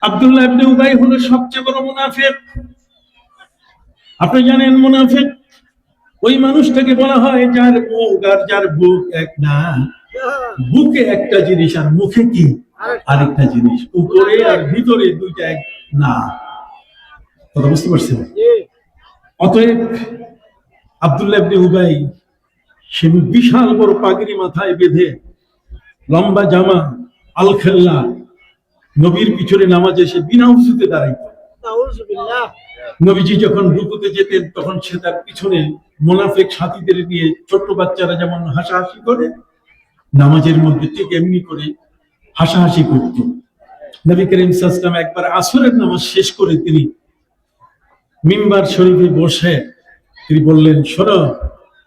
আব্দুল্লাহ ইবনে উবাই হলো সবচেয়ে বড় মুনাফিক। আপনি জানেন মুনাফিক ওই মানুষটাকে বলা হয় যার মুখ আর যার বুক এক না। বুকে একটা জিনিস আর মুখে কি আরেকটা জিনিস, উপরে আর ভিতরে দুইটা এক না। কথা বুঝতে পারছেন? অতএব আব্দুল্লাহ ইবনে উবাই সে বিশাল বড় পাগড়ি মাথায় বেঁধে, লম্বা জামা, আল খেল্লা, নবীর পিছনে নামাজে সে বিনা উজুতে দাঁড়াইত। নবীজি যখন রুকুতে যেতেন তখন সে তার পিছনে মুনাফিক সাথীদের নিয়ে, ছোট্ট বাচ্চারা যেমন হাসাহাসি করে, নামাজের মধ্যে ঠিক এমনি করে হাসাহাসি করত। নবী করিম সাল্লাল্লাহু আলাইহি ওয়াসাল্লাম একবার আসরের নামাজ শেষ করে তিনি মিম্বার শরীফে বসে তিনি বললেন, শোনো,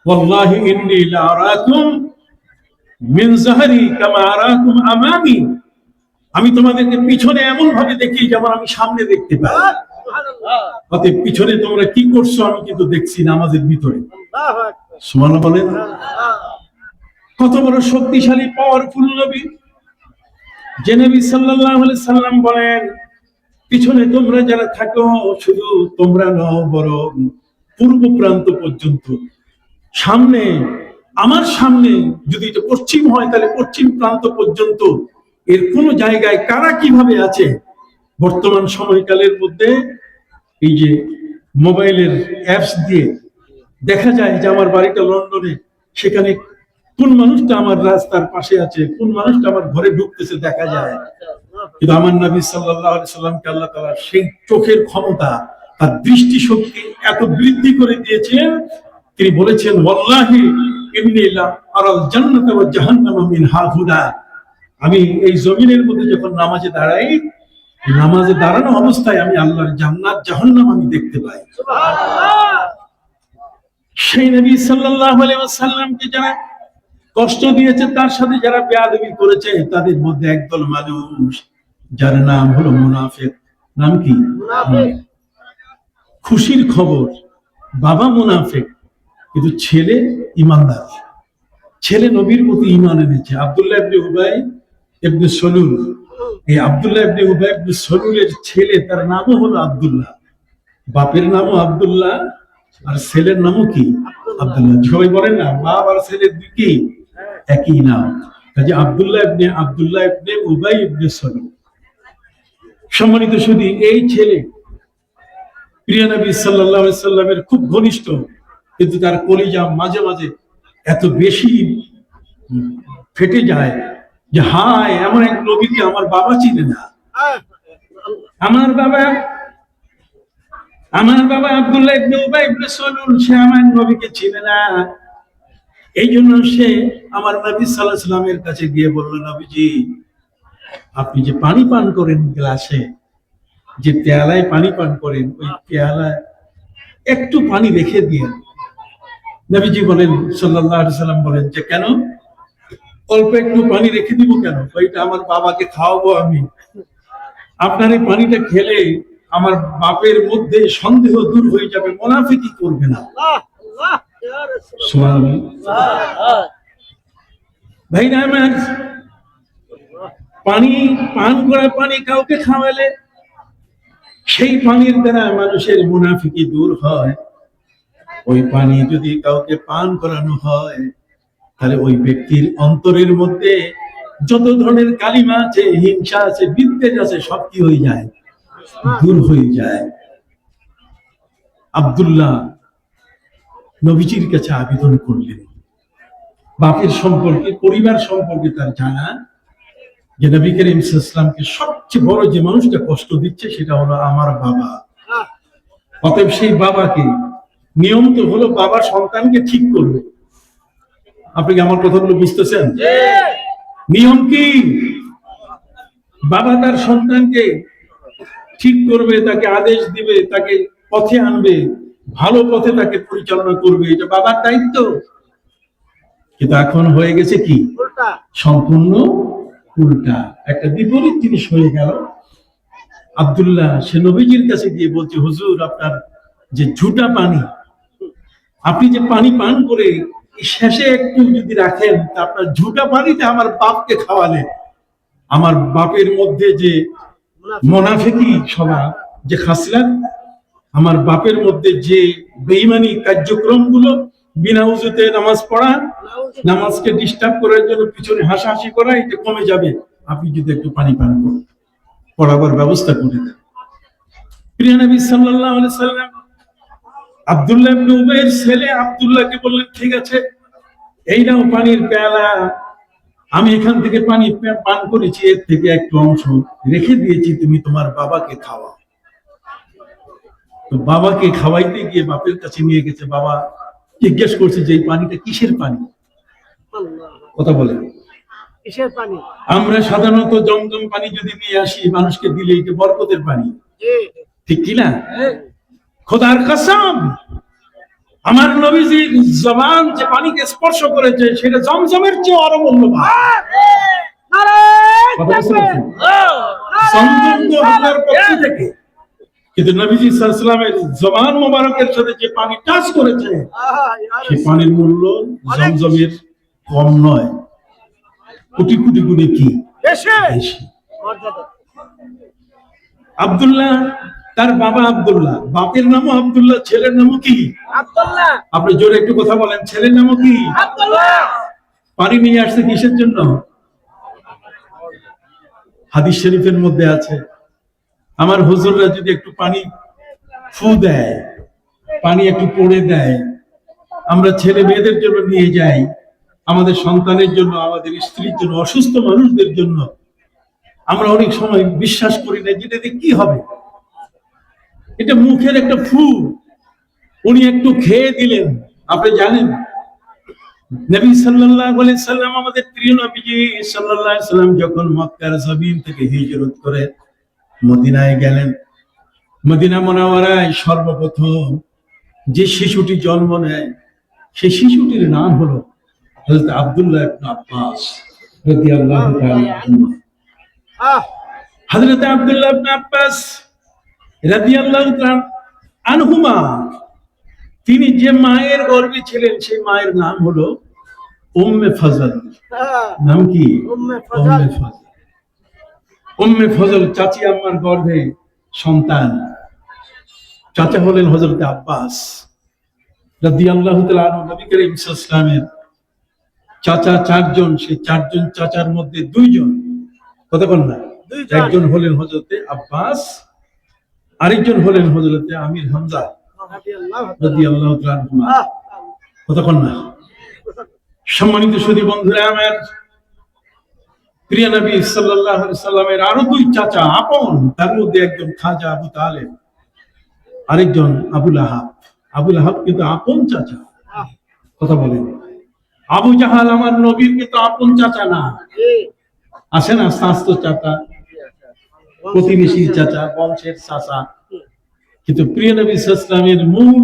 ওয়াল্লাহি ইন্নী লা আরাকুম মিন যাহরি কামা আরাকুম আমামি। আমি তোমাদেরকে পিছনে এমন ভাবে দেখি যেমন আমি সামনে দেখতে পাই। অতএব পিছনে তোমরা কি করছো আমি কিন্তু দেখছি নামাজের ভিতরে। সুবহানাল্লাহ বলেন। কত বড় শক্তিশালী পাওয়ারফুল নবী, যে নবী সাল্লাল্লাহু আলাইহি সাল্লাম বলেন, পিছনে তোমরা যারা থাকো শুধু তোমরা নও, বরং পূর্ব প্রান্ত পর্যন্ত, সামনে, আমার সামনে যদি এটা পশ্চিম হয় তাহলে পশ্চিম প্রান্ত পর্যন্ত, এর কোন জায়গায় কারা কিভাবে আছে। বর্তমান সময়কালের মধ্যে এই যে মোবাইলের অ্যাপস দিয়ে দেখা যায় যে আমার বাড়িটা লন্ডনে, সেখানে কোন মানুষটা আমার রাস্তার পাশে আছে, কোন মানুষটা আমার ঘরে ঢুকতেছে দেখা যায়। কিন্তু আমার নবী সাল্লাল্লাহু আলাইহি সাল্লামকে আল্লাহ তাআলা সেই চোখের ক্ষমতা, তার দৃষ্টিশক্তি এত বৃদ্ধি করে দিয়েছেন, তিনি বলেছেন, ওয়াল্লাহি ইন্নী লা আরাল জান্নাতা ওয়া জাহান্নামা মিন হাহুদা। আমি এই জমিনের মধ্যে যখন নামাজে দাঁড়াই, নামাজে দাঁড়ানো অবস্থায় আমি আল্লাহর জান্নাত জাহান্নাম আমি দেখতে পাই। সুবহানাল্লাহ। সেই নবী সাল্লাল্লাহু আলাইহি ওয়াসাল্লামকে যারা কষ্ট দিয়েছে, তার সাথে যারা বেয়াদবি করেছে, তাদের মধ্যে একদল মানুষ যার নাম হলো মুনাফিক। নাম কি? মুনাফিক। খুশির খবর, বাবা মুনাফিক কিন্তু ছেলে ইমানদার, ছেলে নবীর প্রতি ঈমান এনেছে। আব্দুল্লাহ ইবনে উবাই ইবনে সলুল, এই আব্দুল্লাহ ইবনে উবাই ইবনে সলুলের ছেলে, তার নামও হলো আব্দুল্লাহ। বাপের নামও আব্দুল্লাহ আর ছেলের নামও কি? আব্দুল্লাহ। সবাই বলেন না, বাপ আর ছেলের দুই কি একই নাম। কাজে আব্দুল্লাহ ইবনে উবাই ইবনে সলুল। সম্মানিত শুধু এই ছেলে প্রিয় নবী সাল্লাল্লাহু আলাইহি সাল্লামের খুব ঘনিষ্ঠ, কিন্তু তার কলিজা মাঝে মাঝে এত বেশি ফেটে যায় যে হায়, এমন এক নবীকে আমার বাবা চিনে না। আমার বাবা আব্দুল্লাহ ইবনে উবাই ইবনে সলুল, সে আমার নবীকে চিনে না। এই জন্য সে আমার নবী সাল্লাল্লাহু আলাইহি সাল্লামের কাছে গিয়ে বলল, নবীজি, আপনি যে পানি পান করেন গ্লাসে, যে পেয়ালায় পানি পান করেন, ওই পেয়ালায় একটু পানি রেখে দিয়ে। নবীজি বলেন, সাল্লাল্লাহু আলাইহি সাল্লাম বলেন যে, কেন অল্প একটু পানি রেখে দিব কেন? ওইটা আমার বাবাকে খাওয়াবো আমি। আপনার এই পানিটা খেলে আমার বাপের মধ্যে সন্দেহ দূর হয়ে যাবে, মুনাফিকি করবে না। ভাই না আমার, পানি পান করা পানি কাউকে খাওয়ালে সেই পানির দ্বারা মানুষের মুনাফিকি দূর হয়। ওই পানি যদি কাউকে পান করানো হয়, তাহলে ওই ব্যক্তির অন্তরের মধ্যে যত ধরনের কালিমা আছে, হিংসা আছে, বিদ্বেষ আছে, সব কি হয়ে যায়? দূর হয়ে যায়। আব্দুল্লাহ নবীজির কাছে আবেদন করলেন, বাপের সম্পর্কে, পরিবার সম্পর্কে তার জানা, যে নবী করিম সাল্লাল্লাহু আলাইহি ওয়াসাল্লামকে সবচেয়ে বড় যে মানুষটা কষ্ট দিচ্ছে সেটা হলো আমার বাবা। অতএব সেই বাবাকে, নিয়ম তো হলো বাবা সন্তানকে ঠিক করবে। আপনি কি আমার কথাগুলো বুঝতেছেন? নিয়ম কি? বাবা তার সন্তানকে ঠিক করবে, তাকে আদেশ দিবে, তাকে পথে আনবে, ভালো পথে তাকে পরিচালনা করবে, এটা বাবার দায়িত্ব। কিন্তু এখন হয়ে গেছে কি? সম্পূর্ণ উল্টা, একটা বিপরীত জিনিস হয়ে গেল। আব্দুল্লাহ সে নবীজির কাছে গিয়ে বলছে, হুজুর, আপনার যে ঝুটা পানি, আপনি যে পানি পান করে শেষে একটু যদি রাখেন, তা আপনার ঝুটা পানিটা আমার বাপকে খাওয়ালে আমার বাপের মধ্যে যে মুনাফিকি স্বভাব, যে খাসলাত, আমার বাপের মধ্যে যে বেঈমানি কার্যক্রম গুলো, বিনা উজুতে নামাজ পড়া, নামাজকে ডিস্টার্ব করার জন্য পিছনে হাসাহাসি করা, এটা কমে যাবে আপনি যদি একটু পানি পান করেন, পড়াবার ব্যবস্থা করে দেন। প্রিয় নবী সাল্লাল্লাহু আলাইহি সাল্লাম আব্দুল্লাহ ইবনে উবাইয়ের ছেলে আব্দুল্লাহকে বললেন, ঠিক আছে, এই নাও পানির পেয়ালা, আমি এখান থেকে পানি পান করেছি, এর থেকে একটু অংশ রেখে দিয়েছি, তুমি তোমার বাবাকে খাওয়াও। তো বাবাকে খাওয়াইতে গিয়ে বাপের কাছে নিয়ে গেছে, বাবা জিজ্ঞেস করছে যে এই পানিটা কিসের পানি, কথা বলেন। আমরা সাধারণত জমজম পানি যদি নিয়ে আসি মানুষকে দিলে এটা বরকতের পানি, ঠিক কিনা? খোদার কসম, আমার নবীজির জবান যে পানিকে স্পর্শ করেছে সেটা জমজমের চেয়ে আরো মূল্যবান। কিন্তু নবীজি সাল্লাল্লাহু আলাইহি ওয়াসাল্লামের জবান মোবারকের সাথে যে পানি টাচ করেছে সেই পানির মূল্য জমজমের কম নয়, কোটি কোটি গুণে কি বেশি। আব্দুল্লাহ, তার বাবা আব্দুল্লাহ, বাপের নামও আব্দুল্লাহ, ছেলের নামও কি আব্দুল্লাহ। আপনি জোরে একটু কথা বলেন, ছেলের নামও কি আব্দুল্লাহ। পানি নিয়ে আসছে কিসের জন্য? হাদিস শরীফের মধ্যে আছে, আমার হুজুররা যদি একটু পানি ফু দেয়, পানি একটু পড়ে দেয়, আমরা ছেলে মেয়েদের জন্য নিয়ে যাই, আমাদের সন্তানের জন্য, আমাদের স্ত্রীর জন্য, অসুস্থ মানুষদের জন্য, আমরা অনেক সময় বিশ্বাস করি না যেটা কি হবে, এটা মুখের একটা ফু, উনি একটু খেয়ে দিলেন। আপনি জানেন নবী সাল্লাল্লাহু আলাইহি সাল্লাম, আমাদের প্রিয় নবীজি সাল্লাল্লাহু আলাইহি সাল্লাম যখন মক্কার জমিন থেকে হিজরত করে মদিনায় গেলেন, মদিনা মুনাওয়ারায় সর্বপ্রথম যে শিশুটি জন্ম নেয় সেই শিশুটির নাম হলো হযরত আব্দুল্লাহ ইবনে আব্বাস রাদিয়াল্লাহু তাআলা আনহু। হযরত আব্দুল্লাহ ইবনে আব্বাস রাদিয়াল্লাহু তাআলা আনহুমা, তিনি যে মায়ের গর্ভে ছিলেন সেই মায়ের নাম হলো উম্মে ফজল। নাম কি? উম্মে ফজল। উম্মে ফজল চাচি আম্মার গর্ভে সন্তান, চাচা হলেন হযরত আব্বাস রাদিয়াল্লাহু তাআলা আনহু। নবী করিম সাল্লাল্লাহু আলাইহি ওয়াসাল্লামের চাচা চারজন, সেই চারজন চাচার মধ্যে দুইজন, কতক্ষণ না, একজন হলেন হযরতে আব্বাস, আরেকজন হলেন হযরতে আমির হামজা রাদিয়াল্লাহু তাআলা আনহু, কতক্ষণ না। সম্মানিত সুধী বন্ধুরা আমার, প্রিয় নবী সাল্লাল্লাহু আলাইহি সাল্লামের আরো দুই চাচা আপন, তার মধ্যে একজন খাজা আবু তালেব, আরেকজন আবুল আহাব। আবুল আহাব কিন্তু আপন চাচা, কথা বলেন। আবু জাহাল আমার নবীর কিন্তু আপন চাচা না, আসে না, স্বাস্থ্য চাচা, প্রতিবেশীর চাচা, বংশের চাচা। কিন্তু প্রিয় নবী সাল্লাল্লাহু আলাইহি সাল্লামের মূল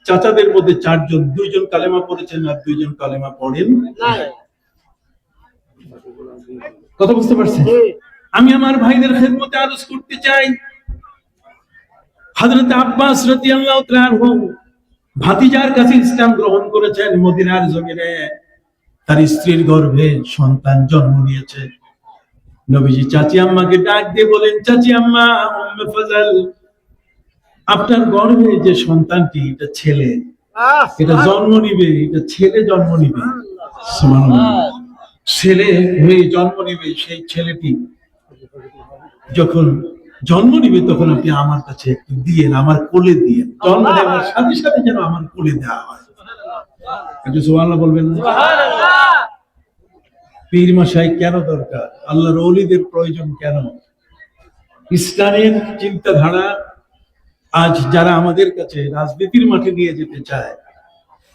চাচাদের মধ্যে চারজন, দুইজন কালেমা পড়েছেন আর দুইজন কালেমা পড়েন নাই। কথা বুঝতে পারছেন? আমি আমার ভাইদের খেদমতে আরজ করতে চাই, হযরত আব্বাস রাদিয়াল্লাহু তাআলা আনহু ভাতিজার কাছে ইসলাম গ্রহণ করেছেন মদিনার জমিনে, তার স্ত্রীর গর্ভে সন্তান জন্ম নিয়েছে। নবীজি চাচি আম্মাকে ডাক দিয়ে বলেন, চাচি আম্মা, উম্মে ফজল, আপনার গর্ভে যে সন্তানটি, এটা ছেলে, এটা জন্ম নিবে, এটা ছেলে জন্ম নিবে, সুবহানাল্লাহ, ছেলে হয়ে জন্ম নিবে। সেই ছেলেটি যখন জন্ম নিবে তখন আপনি আমার কাছে একটু দিয়েন, আমার কোলে দিয়েন, জন্ম নেওয়ার সাথে সাথে যেন আমার কোলে দেওয়া হয়। একটু সুবহানাল্লাহ বলবেন না? পীর মাশাই কেন দরকার? আল্লাহর ওলিদের প্রয়োজন কেন? ইসলামের চিন্তাধারা আজ যারা আমাদের কাছে রাজনীতির মাঠে নিয়ে যেতে চায়,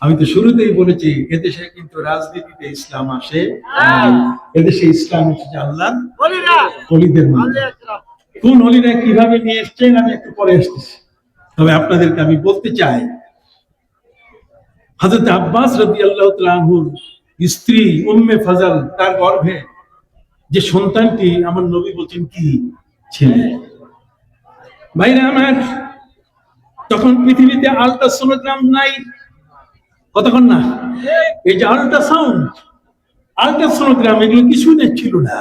আমি তো শুরুতেই বলেছি এদেশে কিন্তু রাজনীতিতে ইসলাম আসে, এদেশে ইসলাম এসেছে আল্লাহর ওলিদের মাধ্যমে। কোন ওলিরা কিভাবে নিয়ে এসছেন আমি একটু পরে আসতেছি, তবে আপনাদেরকে আমি বলতে চাই, হযরত আব্বাস রাদিয়াল্লাহু তাআলা আনহুর স্ত্রী উম্মে ফজল, তার গর্ভে যে সন্তানটি, আমার নবী বলছেন কি ছেলে। ভাইরা আমার, তখন পৃথিবীতে আল্ট্রাসোনোগ্রাম নাই, কতক্ষণ না, এই যে আল্ট্রাসাউন্ড, আল্ট্রাসোনোগ্রাম, এগুলো কিছু ছিল না।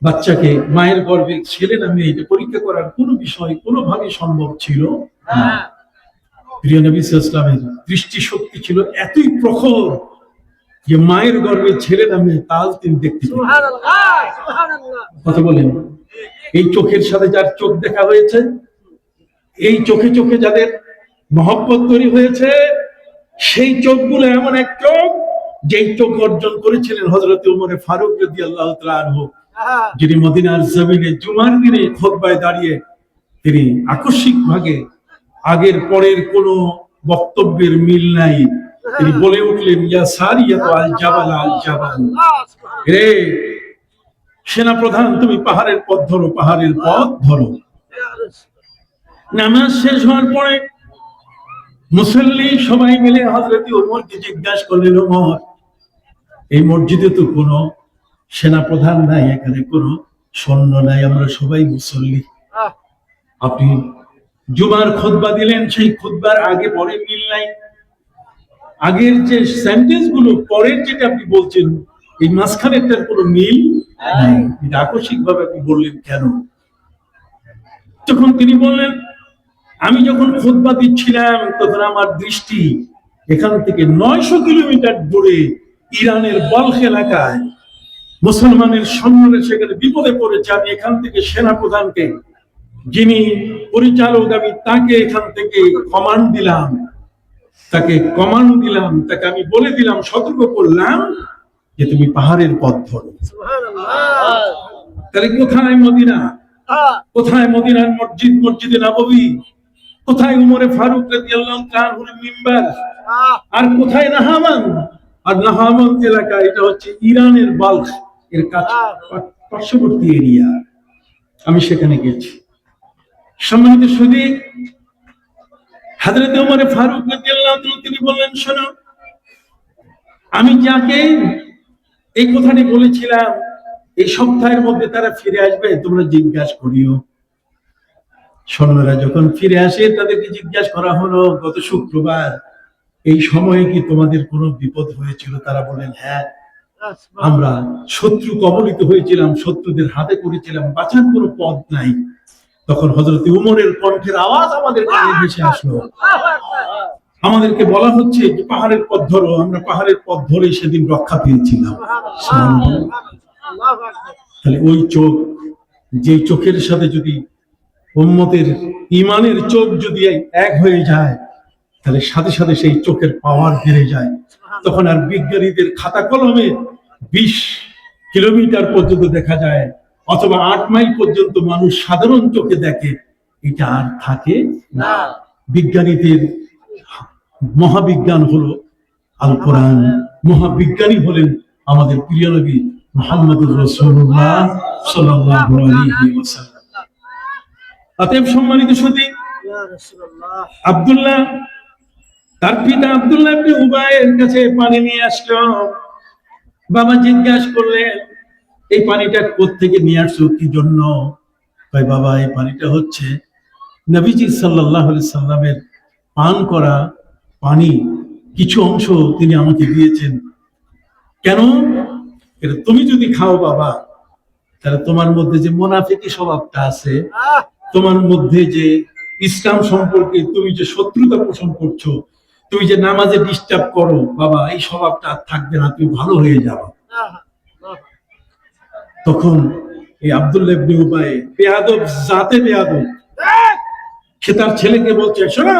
বাচ্চাকে মায়ের গর্ভে ছেলে না মেয়ে এটা পরীক্ষা করার কোনো বিষয় কোনোভাবে সম্ভব ছিল না। প্রিয় নবী সাল্লাল্লাহু আলাইহি ওয়াসাল্লামের দৃষ্টিশক্তি ছিল এতই প্রখর যে মায়ের গর্ভে ছেলে না মেয়ে তাও তিনি দেখতে পেতেন। কথা বলেন, এই চোখের সাথে যার চোখ দেখা হয়েছে, এই চোখে চোখে যাদের মহব্বত তৈরি হয়েছে, সেই চোখগুলো এমন এক চোখ যেই চোখ অর্জন করেছিলেন হযরত ওমর ফারুক রাদিয়াল্লাহু তাআলা আনহু, যিনি মদিনার জমিনে জুমার দিনে খুতবায় দাঁড়িয়ে তিনি আকস্মিক ভাবে আগের পরের কোনো বক্তব্যের মিল নাই, তিনি বলে উঠলেন, ইয়া সারিয়াত আল জাবাল আল জাবাল, রে সেনাপ্রধান তুমি পাহাড়ের পথ ধরো, পাহাড়ের পথ ধরো। নামাজ শেষ হওয়ার পরে মুসল্লি সবাই মিলে হযরত ওমরকে জিজ্ঞাসা করলেন, ওমর, এই মসজিদে তো কোনো সেনাপ্রধান নাই, এখানে কোনো সৈন্য নাই, আমরা সবাই মুসল্লি, আপনি জুমার খুতবা দিলেন, সেই খুতবার আগে পরে মিল নাই, আগের যে সেন্টেন্স গুলো পরের যেটা আপনি বলছেন এই মাঝখানেরটার কোনো মিল নাই, এটা আকস্মিক ভাবে আপনি বললেন কেন? তখন তিনি বললেন, আমি যখন খুতবা দিচ্ছিলাম তখন আমার দৃষ্টি এখান থেকে 900 কিলোমিটার দূরে ইরানের বালখ এলাকায় মুসলমানের সৈন্যরা সেখানে বিপদে পড়েছে, আমি এখান থেকে সেনাপ্রধানকে, যিনি পরিচালক, আমি তাকে এখান থেকে কমান্ড দিলাম, তাকে আমি বলে দিলাম, সতর্ক করলাম যে তুমি পাহাড়ের পথ ধরো। তাহলে কোথায় মদিনা, কোথায় মদিনার মসজিদ, মসজিদে নববী, কোথায় উমরে ফারুক রাদিয়াল্লাহু তাআলা আনহুর মিম্বার, আর কোথায় নাহামান? আর নাহামান এলাকা এটা হচ্ছে ইরানের বাল্খ এর কাছে পার্শ্ববর্তী এরিয়া, আমি সেখানে গেছি। সম্মানিত সুধী, হযরত ওমর ফারুক রাদিয়াল্লাহু তাআলা তিনি বললেন, শোনো, আমি যাকে এই কথাটি বলেছিলাম এই সপ্তাহের মধ্যে তারা ফিরে আসবে, তোমরা জিজ্ঞাসা করিও। সৈন্যরা যখন ফিরে আসে তাদেরকে জিজ্ঞাসা করা হলো, গত শুক্রবার এই সময়ে কি তোমাদের কোনো বিপদ হয়েছিল? তারা বলেন, হ্যাঁ, আমরা শত্রু কবলিত হয়েছিলাম, শত্রুদের হাতে করেছিলাম, বাঁচার কোনো পথ নাই। তখন হযরত উমরের কণ্ঠের আওয়াজ আমাদের কানে ভেসে আসলো, আমাদেরকে বলা হচ্ছে যে পাহাড়ের পথ ধরো, আমরা পাহাড়ের পথ ধরে সেদিন রক্ষা পেয়েছিলাম। তাহলে ওই চোখ, যে চোখের সাথে যদি উম্মতের ঈমানের চোখ যদি এক হয়ে যায়, তাহলে সাথে সাথে সেই চোখের পাওয়ার বেড়ে যায়। তখন আর বিজ্ঞানীদের খাতা কলমে 20 কিলোমিটার পর্যন্ত দেখা যায়, অথবা 8 মাইল পর্যন্ত মানুষ সাধারণ চোখে দেখে, এটা আর থাকে না। বিজ্ঞানীদের মহাবিজ্ঞান হলো আল কোরআন, মহাবিজ্ঞানী হলেন আমাদের প্রিয় নবী মুহাম্মদুর রাসূলুল্লাহ সাল্লাল্লাহু আলাইহি ওয়াসাল্লাম। অতএব সম্মানিত সুধী, আব্দুল্লাহ, তার পিতা আব্দুল্লাহ ইবনে উবাইয়ের কাছে পানি নিয়ে আসলো। বাবা জিজ্ঞাসা করলেন, এই পানিটা কোত্থেকে নিয়ে আসছো, কি জন্য? ভাই বাবা, এই পানিটা হচ্ছে নবীজি সাল্লাল্লাহু আলাইহি সাল্লামের পান করা পানি, কিছু অংশ তিনি আমাকে দিয়েছেন। কেন? এটা তুমি যদি খাও বাবা, তাহলে তোমার মধ্যে যে মুনাফিকি স্বভাবটা আছে, তোমার মধ্যে যে ইসলাম সম্পর্কে তুমি যে শত্রুতা পোষণ করছো, তুমি যে নামাজে ডিস্টার্ব করো বাবা, এই স্বভাবটা আর থাকবে না, তুমি ভালো হয়ে যাবে। তখন এই আব্দুল্লাহ ইবনে উবাই, বেয়াদব জাতে বেয়াদব, সে তার ছেলেকে বলছে, শোনো,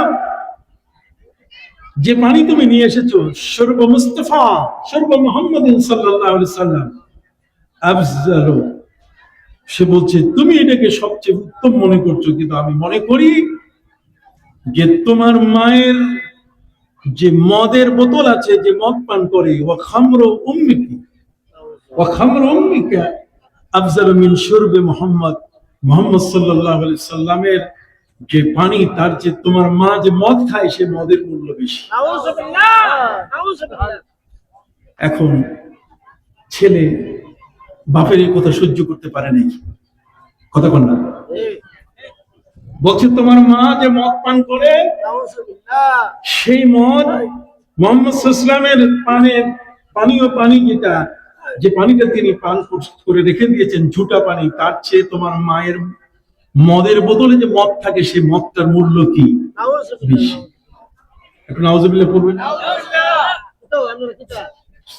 যে পানি তুমি নিয়ে এসেছো, শরব মুস্তাফা, শরব মুহাম্মাদিন সাল্লাল্লাহু আলাইহি সাল্লাম আফজালু, সে বলছে তুমি এটাকে সবচেয়ে উত্তম মনে করছো, কিন্তু আমি মনে করি যে তোমার মায়ের যে মদের বোতল আছে, যে মদ পান করে, ওয়া খামরু উম্মিকি ওয়া খামরু উম্মিকা আফজালু মিন শুরবে মুহাম্মদ, মুহাম্মদ সাল্লাল্লাহু আলাইহি সাল্লামের যে পানি, তার যে তোমার মা যে মদ খায়, সে মদের মূল্য বেশি। এখন ছেলে বাপের এই কথা সহ্য করতে পারে নাই, কথা বল না, বলছে তোমার মা যে মদ পান করে, সেই মদ মুহাম্মদ সাল্লাল্লাহু আলাইহি সাল্লামের পানীয় পানি যেটা, যে পানিটা তিনি পান করে রেখে দিয়েছেন ঝুটা পানি, তার চেয়ে তোমার মায়ের মদের বোতলে যে মদ থাকে সেই মদটার মূল্য কি বেশি। একটু নাউজুবিল্লাহ পড়বেন।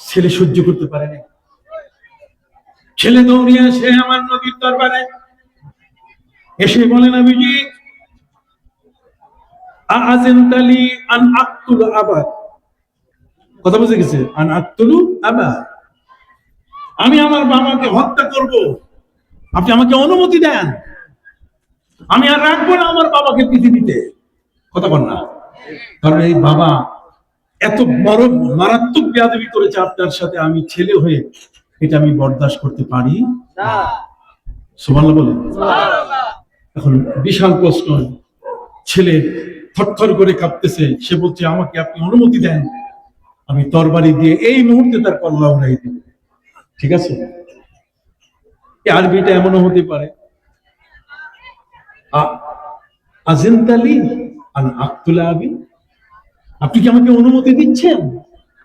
ছেলে সহ্য করতে পারে না, ছেলে দৌড়িয়ে আসে আমার নবীর দরবারে, এসে বলে নবীজি আযিনতালি আন আকতুল আবা, কথা বুঝে গেছে, আন আকতুলু আবা, আমি আমার বাবাকে হত্যা করব, আপনি আমাকে অনুমতি দেন, আমি আর রাখবো না আমার বাবাকে পৃথিবীতে। কথা বল না, কারণ এই বাবা এত বড় মারাত্মক বেয়াদবি করেছে আপনার সাথে, আমি ছেলে হয়ে এটা আমি বরদাস্ত করতে পারি না। সুবহানাল্লাহ বলেন। এখন বিশাল প্রশ্ন, ছেলে থরথর করে কাঁপতেছে, সে বলছে আমাকে আপনি অনুমতি দেন, আমি তরবারি দিয়ে এই মুহূর্তে তার কল্লা উড়াই দেব। ঠিক আছে, আরবিটা এমনও হতে পারে, আযিনতালি আন আকতুলা আবি, আপনি কি আমাকে অনুমতি দিচ্ছেন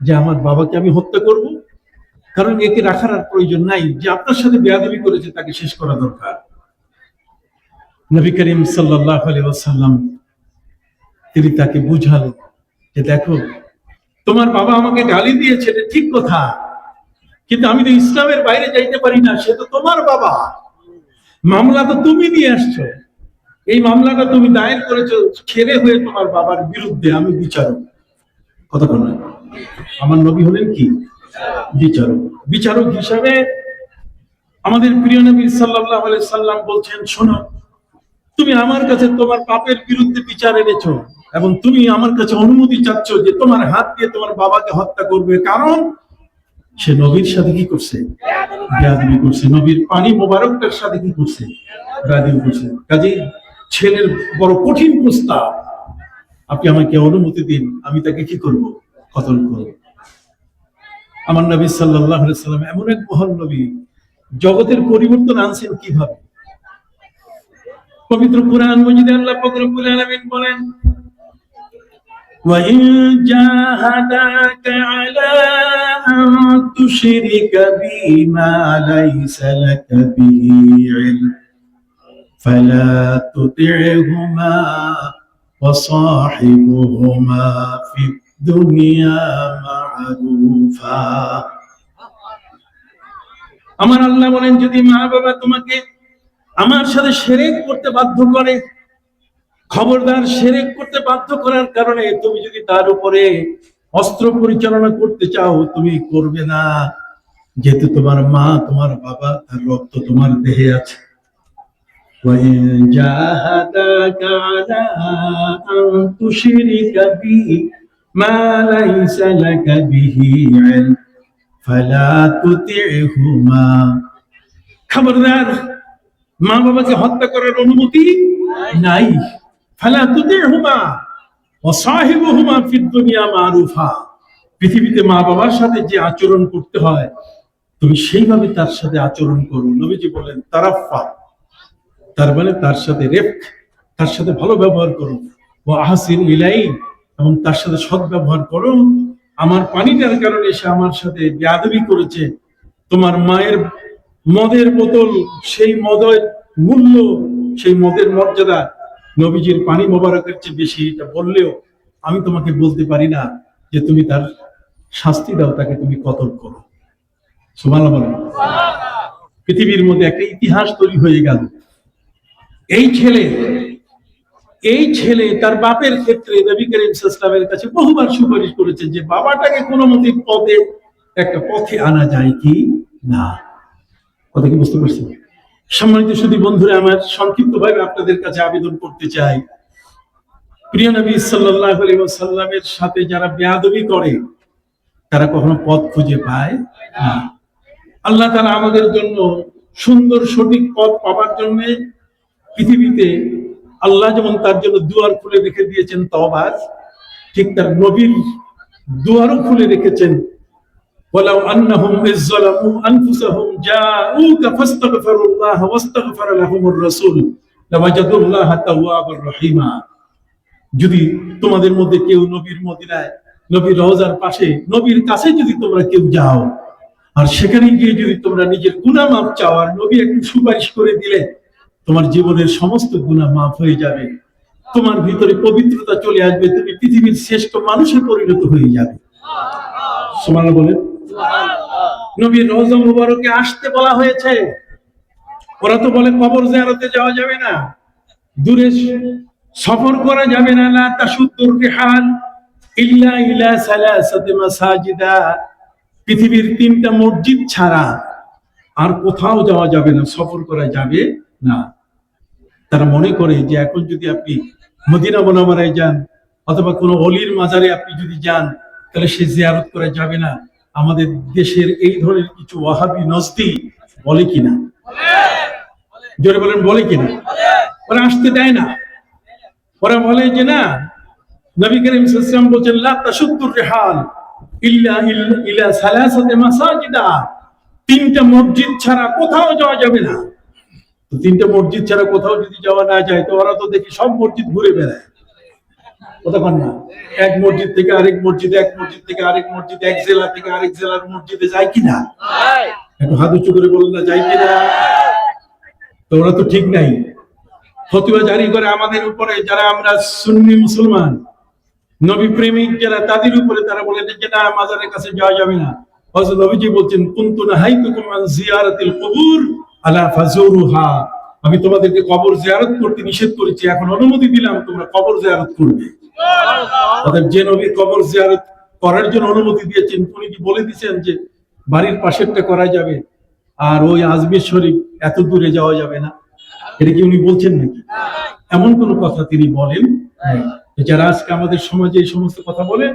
যে আমার বাবাকে আমি হত্যা করব? কারণ একে রাখার আর প্রয়োজন নাই, যে আপনার সাথে বেয়াদবি করেছে তাকে শেষ করা দরকার। নবী করিম সাল্লাল্লাহু আলাইহি ওয়াসাল্লাম তিনি তাকে বুঝালেন যে দেখো, তোমার বাবা আমাকে গালি দিয়েছে এটা ঠিক কথা, কিন্তু আমি তো ইসলামের বাইরে যাইতে পারি না, সে তো তোমার বাবা, মামলা তো তুমি নিয়ে আসছো, এই মামলাটা তুমি দায়ের করেছো ছেলে হয়ে তোমার বাবার বিরুদ্ধে, আমি বিচারক। কথা বল না, আমার নবী হলেন কি বিচারক। বিচারক হিসাবে আমাদের প্রিয় নবী সাল্লাল্লাহু আলাইহি সাল্লাম বলছেন, শোনো, তুমি আমার কাছে তোমার পাপের বিরুদ্ধে বিচার এনেছো এবং তুমি আমার কাছে অনুমতি চাচ্ছ যে তোমার হাত দিয়ে তোমার বাবাকে হত্যা করবে, কারণ সে নবীর সাথে কি করছে? বেয়াদবি করছে। নবীর পানি মোবারকটার সাথে কি করছে? বেয়াদবি করছে। কাজেই ছেলের বড় কঠিন প্রস্তাব, আপনি আমাকে অনুমতি দিন, আমি তাকে কি করব? কতল করব। আমার নবী সাল্লাল্লাহু আলাইহি সাল্লাম এমন এক মহান নবী, জগতের পরিবর্তন আনছেন কিভাবে? পবিত্র কুরআন মজিদে আল্লাহ পাক রব্বুল আলামিন বলেন, وَإِن جَاهَدَاكَ عَلَىٰ أَن تُشْرِكَ بِي مَا لَيْسَ لَكَ بِهِ عِلْمٌ فَلَا تُطِعْهُمَا وَصَاحِبْهُمَا فِي الدُّنْيَا مَعْرُوفًا। আমার আল্লাহ বলেন, যদি মা বাবা তোমাকে আমার সাথে শিরক করতে বাধ্য করে, খবরদার শিরক করতে বাধ্য করার কারণে তুমি যদি তার উপরে অস্ত্র পরিচালনা করতে চাও, তুমি করবে না, যেহেতু তোমার মা তোমার বাবা তার রক্ত তোমার দেহে আছে। وَإِن جَاهَدَاكَ عَلَىٰ أَن تُشْرِكَ بِي مَا لَيْسَ لَكَ بِهِ عِلْمٌ فَلَا تُطِعْهُمَا। খবরদার, মা বাবাকে হত্যা করার অনুমতি নাই। ফালা তুতিহুমা ওয়া সাহিবুহুমা ফিদ দুনিয়া মারুফা, পৃথিবীতে মা বাবার সাথে যে আচরণ করতে হয় তুমি সেইভাবে তার সাথে আচরণ করো। নবীজি বলেন তারাফা, তার মানে তার সাথে রেফক, তার সাথে ভালো ব্যবহার করো। ওয়া আহসিন ইলাই, এবং তার সাথে সৎ ব্যবহার করো। আমার পানিটার কারণে সে আমার সাথে বেয়াদবি করেছে, তোমার মায়ের মদের বোতল, সেই মদের মূল্য, সেই মদের মর্যাদা নবীজির পানি মোবারকের চেয়ে বেশি, এটা বললেও আমি তোমাকে বলতে পারি না যে তুমি তার শাস্তি দাও, তাকে তুমি কতল করো। সুবহানাল্লাহ বলেন। পৃথিবীর মধ্যে একটা ইতিহাস তৈরি হয়ে গেল। এই ছেলে তার বাপের ক্ষেত্রে নবী করিম সাল্লাল্লাহু আলাইহি ওয়াসাল্লামের কাছে বহুবার সুপারিশ করেছে যে বাবাটাকে কোনো মতে একটা পথে আনা যায় কি না। কথা কি বুঝতে পারছেন? সম্মানিত সুধী বন্ধুরা, আমার সংক্ষিপ্ত ভাবে আপনাদের কাছে আবেদন করতে চাই, প্রিয় নবী সাল্লাল্লাহু আলাইহি ওয়াসাল্লামের সাথে যারা বেয়াদবি করে তারা কখনো পথ খুঁজে পায় না। আল্লাহ তাআলা আমাদের জন্য সুন্দর সঠিক পথ পাওয়ার জন্য পৃথিবীতে আল্লাহ যেমন তার জন্য দুয়ার খুলে রেখে দিয়েছেন তওবার, ঠিক তার নবীর দুয়ারও খুলে রেখেছেন। ولو أنهم إذ ظلموا أنفسهم جاءوك فاستغفروا الله واستغفر لهم الرسول لوجدوا الله توابا رحيما। যদি তোমাদের মধ্যে কেউ নবীর মদিনায়, নবীর রওজার পাশে, নবীর কাছে যদি তোমরা কেউ যাও, আর সেখানে গিয়ে যদি তোমরা নিজের গুনাহ মাফ চাও আর নবী একটু সুপারিশ করে দিলে তোমার জীবনের সমস্ত গুনাহ মাফ হয়ে যাবে, তোমার ভিতরে পবিত্রতা চলে আসবে, তুমি পৃথিবীর শ্রেষ্ঠ মানুষে পরিণত হয়ে যাবে। সুবহানাল্লাহ বলেন। নবীর রওজা মুবারকে আসতে বলা হয়েছে। ওরা তো বলে কবর জিয়ারতে যাওয়া যাবে না, দূরে সফর করা যাবে না, লা তাশুদ্দুর রিহাল ইল্লা ইলা সালাসাতি মাসাজিদা, পৃথিবীর 3টা মসজিদ ছাড়া আর কোথাও যাওয়া যাবে না, সফর করা যাবে না। তারা মনে করে যে এখন যদি আপনি মদিনা মুনাওয়ারায় যান অথবা কোনো ওলির মাজারে আপনি যদি যান তাহলে সে জিয়ারত করা যাবে না। আমাদের দেশের এই ধরনের কিছু ওয়াহাবি নজদি বলে কিনা, জোরে বলেন, বলে কিনা? ওরা আসতে দেয় না। ওরা বলে যে না, নবী করিম সাল্লাল্লাহু আলাইহি ওয়াসাল্লাম বলেছেন লা তাশুদ্দুর রিহাল ইল্লা ইলা সালাসাতি মাসাজিদা, 3টা মসজিদ ছাড়া কোথাও যাওয়া যাবে না। তো 3টা মসজিদ ছাড়া কোথাও যদি যাওয়া না যায় তো ওরা তো দেখি সব মসজিদ ঘুরে বেড়ায়, কতক্ষণ না, এক মসজিদ থেকে আরেক মসজিদে, এক মসজিদ থেকে আরেক মসজিদে, এক জেলা থেকে আরেক জেলার মসজিদে যায় কিনা? একটু হাত উঁচু করে বলুন না, যায় কিনা? তো ওরা তো ঠিক নাই, ফতোয়া জারি করে আমাদের উপরে, যারা আমরা সুন্নি মুসলমান নবী প্রেমিক যারা, তাদের উপরে তারা বলে যে না, মাজারের কাছে যাওয়া যাবে না। হযরত নবীজি বলছেন কুনতু নাহাইতুকুম আন জিয়ারাতিল কুবুর আলা ফাজুরুহা, আমি তোমাদেরকে কবর জিয়ারত করতে নিষেধ করেছি, এখন অনুমতি দিলাম তোমরা কবর জিয়ারত করবে। অর্থাৎ যে নবী কবর জিয়ারত করার জন্য অনুমতি দিয়েছেন উনি কি বলে দিয়েছেন যে বাড়ির পাশেরটা করা যাবে আর ওই আজমির শরীফ এত দূরে যাওয়া যাবে না? এটা কি উনি বলছেন নাকি? এমন কোন কথা তিনি বলেন? যারা আজকে আমাদের সমাজে এই সমস্ত কথা বলে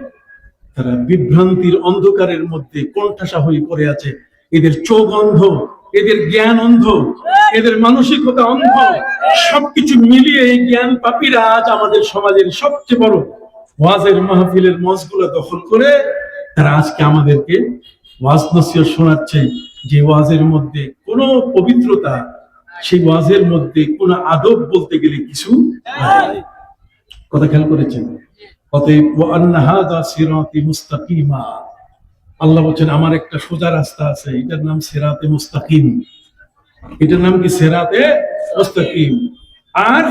তারা বিভ্রান্তির অন্ধকারের মধ্যে কোণঠাসা হয়ে পড়ে আছে। এদের চোখ অন্ধ, এদের জ্ঞান অন্ধ, এদের মানসিকতা অন্ধ, সবকিছু মিলিয়ে এই জ্ঞান পাপীরা আজ আমাদের সমাজের সবচেয়ে বড় ওয়াজের মাহফিলের মঞ্চগুলো দখল করে তারা আজকে আমাদেরকে ওয়াজ নসিহত শোনাচ্ছে, যে ওয়াজের মধ্যে কোনো পবিত্রতা, সেই ওয়াজের মধ্যে কোনো আদব বলতে গেলে কিছু নাই। কথা খেয়াল করেছেন? অতএব ওয়া আন্না হাযা সিরাতি মুস্তাকিমা, আল্লাহ বলেন আমার একটা সোজা রাস্তা আছে, এটার নাম সিরাতে মুস্তাকিম। এটার নাম কি? সিরাতে মুস্তাকিম। আর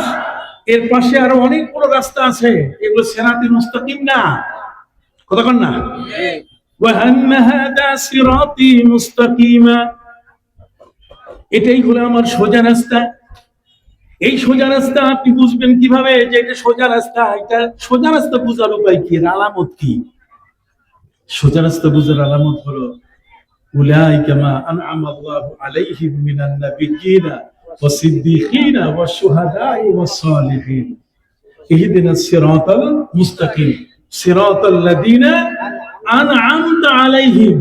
এর পাশে আরো অনেকগুলো রাস্তা আছে, এগুলো সিরাতে মুস্তাকিম না। কথা কন না? ওয়া আন্না হাযা সিরাতি মুস্তাকিমা, এটাই হলো আমার সোজা রাস্তা। এই সোজা রাস্তা আপনি বুঝবেন কিভাবে যে এটা সোজা রাস্তা? এটা সোজা রাস্তা বুঝার উপায় কি, আলামত কি? সোজা রাস্তা বুঝার আলামত হলো উলাইকা মা আনআমা আল্লাহু আলাইহিম মিনান নাবিয়্যিনা ওয়াস সিদ্দীকিনা ওয়াশ শুহাদাই ওয়াস সালিহিন ইহদিনাস সিরাতাল মুস্তাকিম সিরাতাল লাযিনা আনআমতা আলাইহিম,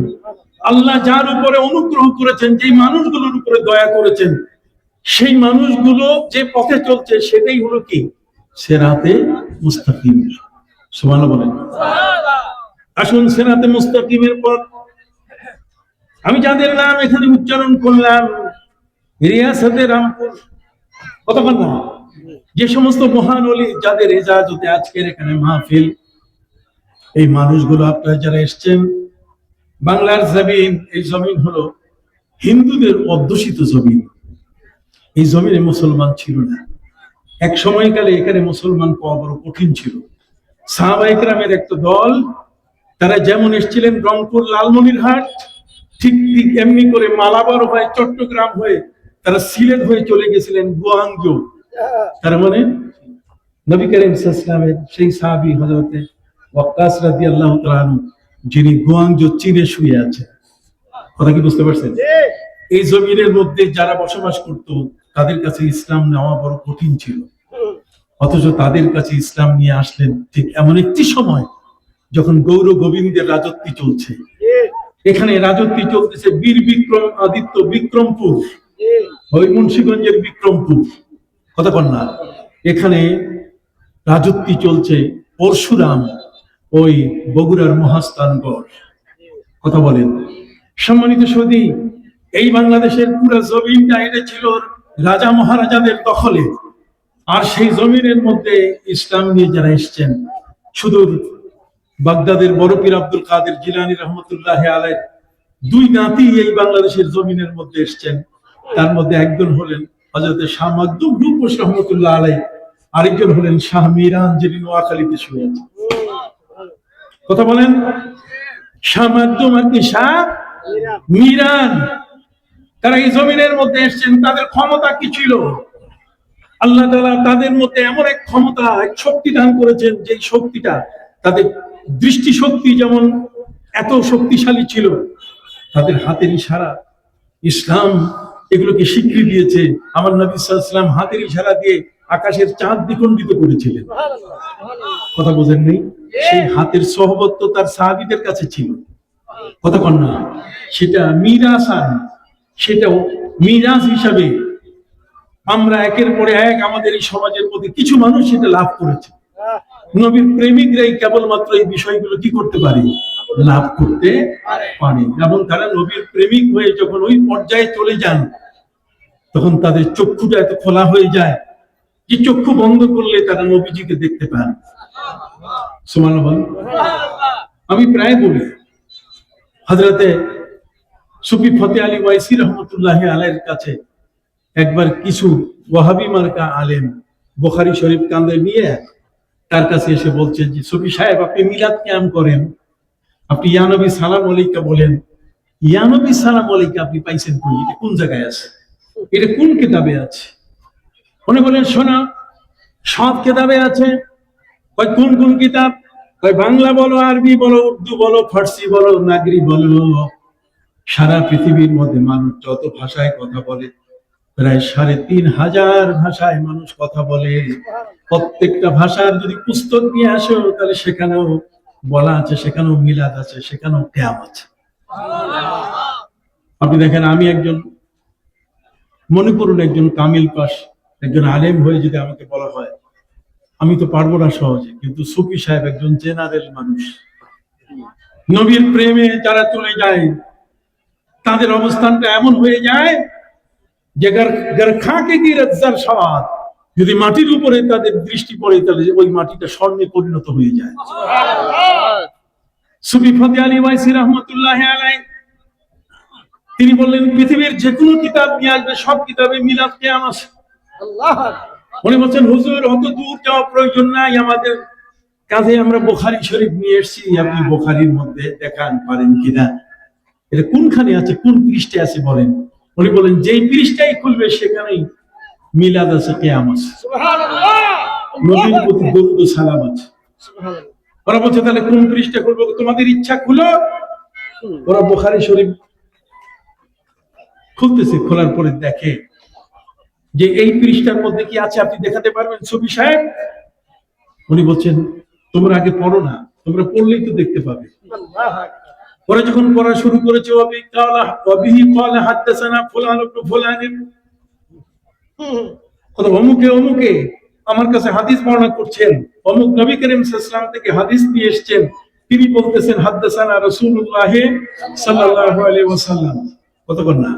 আল্লাহ যার উপরে অনুগ্রহ করেছেন, যেই মানুষগুলোর উপরে দয়া করেছেন, সেই মানুষগুলো যে পথে চলছে সেটাই হলো কি? সিরাতে মুস্তাকিম। সুবহানাল্লাহ বলেন। আসুন সিরাতে মুস্তাকিমের পথ, আমি যাদের নাম এখানে উচ্চারণ করলাম, রিয়াসাতে রামপুর, কতক্ষণ না, যে সমস্ত মহান ওলি যাদের ইজাজতে আজকের এখানে মাহফিল, এই মানুষগুলো আপনারা যারা এসছেন, বাংলার জমিন, এই জমিন হলো হিন্দুদের অধ্যুষিত জমিন। এই জমিনে মুসলমান ছিল না। এক সময়কালে এখানে মুসলমান পাওয়া বড় কঠিন ছিল। সাহাবায়ে কেরামের একটা দল, তারা যেমন এসেছিলেন রংপুর, লালমনিরহাট, ঠিক ঠিক এমনি করে মালাবার হয়ে, চট্টগ্রাম হয়ে, তারা সিলেট হয়ে চলে গেছিলেন গুয়াংজো। তার মানে নবী করিম সাল্লাল্লাহু আলাইহি ওয়াসাল্লামের সেই সাহাবী হযরতে ওয়াক্কাস রাদিয়াল্লাহু তাআলা আনহু, যিনি গুয়াংজো চীনে শুয়ে আছেন। কথা কি বুঝতে পারছেন? এই জমিনের মধ্যে যারা বসবাস করত তাদের কাছে ইসলাম নেওয়া বড় কঠিন ছিল, অথচ তাদের কাছে ইসলাম নিয়ে আসলেন ঠিক এমন একটি সময় যখন গৌর গোবিন্দের রাজত্ব চলছে। এখানে রাজত্ব চলতেছে বীর বিক্রম আদিত্য বিক্রমপুর, ওই মুন্সিগঞ্জের বিক্রমপুর, কথা কন না। এখানে রাজত্ব চলছে পরশুরাম, ওই বগুড়ার মহাস্থানগড়, কথা বলেন। সম্মানিত সুধী, এই বাংলাদেশের পুরো জমিনটা এটা ছিল রাজা মহারাজাদের দখলে। আর সেই জমিনের মধ্যে ইসলাম নিয়ে যারা এসছেন, সুদূর বাগদাদের বড় পীর আব্দুল কাদের জিলানী রহমতুল্লাহ আলাইহি, দুই নাতি এই বাংলাদেশের জমিনের মধ্যে এসছেন। তার মধ্যে একজন হলেন হযরত শাহ মাকদুম রূপস রহমতুল্লাহ আলাইহি, আরেকজন হলেন শাহ মিরান, যিনি নোয়াখালীতে শুয়ে আছেন। কথা বলেন, শাহ মাকদুম আর কি শাহ মিরান, তারা এই জমিনের মধ্যে এসছেন। তাদের ক্ষমতা কি ছিল? আল্লাহ তাআলা তাদের মধ্যে এমন এক ক্ষমতা, এক শক্তি দান করেছেন, যে শক্তিটা, তাদের দৃষ্টি শক্তি যেমন এত শক্তিশালী ছিল, তাদের হাতের ইশারা ইসলাম এগুলোকে স্বীকৃতি দিয়েছে। আমার নবী সাল্লাল্লাহু আলাইহি ওয়াসাল্লাম হাতের ইশারা দিয়ে আকাশের চাঁদ দ্বিখণ্ডিত করেছিলেন। কথা বোঝেন নেই? সেই হাতের সোহবত তো তার সাহাবীদের কাছে ছিল। কথা কন না? সেটা মিরাসান, সেটাও মিরাজ হিসাবে আমরা একের পরে এক আমাদের এই সমাজের মধ্যে কিছু মানুষ সেটা লাভ করেছে। নবীর প্রেমিকরাই কেবলমাত্র এই বিষয়গুলো কি করতে পারে? লাভ করতে পারে। এবং তারা নবীর প্রেমিক হয়ে যখন ওই পর্যায়ে চলে যান, তখন তাদের চক্ষুটা এত খোলা হয়ে যায় যে চক্ষু বন্ধ করলে তারা নবীজিকে দেখতে পান। সুবহানাল্লাহ। আমি প্রায় বলি, হযরতে সুফি ফতে আলী ওয়াইসি রহমতুল্লাহ আলাইহির কাছে একবার কিছু ওয়াহাবি মার্কা আলেম বুখারী শরীফ কাঁধে নিয়ে তার কাছে এসে বলছেন যে, সুফি সাহেব, আপনি মিলাদ কিয়াম করেন, আপনি ইয়া নবী সালাম আলাইকা বলেন, ইয়া নবী সালাম আলাইকা আপনি পাইছেন কই? এটা কোন জায়গায় আছে? এটা কোন কিতাবে আছে? উনি বলেন, শোনা, সব কিতাবে আছে। কয় কোন কোন কিতাব? কয় বাংলা বলো, আরবি বলো, উর্দু বলো, ফার্সি বলো, নাগরি বলো, সারা পৃথিবীর মধ্যে মানুষ যত ভাষায় কথা বলে, প্রায় ৩৫০০ ভাষায় মানুষ কথা বলে। প্রত্যেকটা ভাষার যদি পুস্তক নিয়ে আসো, তাহলে সেখানেও বলা আছে, সেখানেও মিলাদ আছে, সেখানেও কিয়াম আছে। আপনি দেখেন, আমি একজন মনে করুন একজন কামিল পাশ, একজন আলেম হয়ে যদি আমাকে বলা হয়, আমি তো পারবো না সহজে, কিন্তু সুফি সাহেব একজন জেনারেল মানুষ, নবীর প্রেমে যারা চলে যায়, তাদের অবস্থানটা এমন হয়ে যায় যে খাকে গিরত জারশাদ, যদি মাটির উপরে তাদের দৃষ্টি পড়ে, তাহলে ওই মাটিটা স্বর্ণে পরিণত হয়ে যায়। সুফি ফতে আলী ওয়াইসি রহমতুল্লাহ আলাইহি তিনি বললেন, পৃথিবীর যে কোনো কিতাব নিয়ে আসবে, সব কিতাবে মিলাদ কিয়াম আছে। উনি বলছেন, হুজুর, অত দূর যাওয়া প্রয়োজন নাই, আমাদের কাজে আমরা বুখারী শরীফ নিয়ে এসেছি, আপনি বুখারীর মধ্যে দেখান পারেন কিনা, এটা কোনখানে আছে, কোন পৃষ্ঠায় আছে বলেন। উনি বলেন, যেই পৃষ্ঠাই খুলবে সেখানেই মিলাদ আছে, কিয়াম আছে, নবীর প্রতি দরুদ ও সালাম আছে। ওরা বলছে, তাহলে কোন পৃষ্ঠা খুলবো? তোমাদের ইচ্ছা খুলো। ওরা বুখারী শরীফ খুলতেছে, খোলার পরে দেখে যে এই পৃষ্ঠার মধ্যে কি আছে, আপনি দেখাতে পারবেন সুফি সাহেব? উনি বলছেন, তোমরা আগে পড়ো না, তোমরা পড়লেই তো দেখতে পাবে। ওরা যখন পড়া শুরু করেছে, অমুকে অমুকে আমার কাছে হাদিস বর্ণনা করছেন, অমুক নবী করিম সাল্লাল্লাহু আলাইহি ওয়াসাল্লাম থেকে হাদিস নিয়ে এসেছেন, তিনি বলতেছেন হাদাসানা রাসূলুল্লাহ সাল্লাল্লাহু আলাইহি ওয়াসাল্লাম। কতক্ষণ না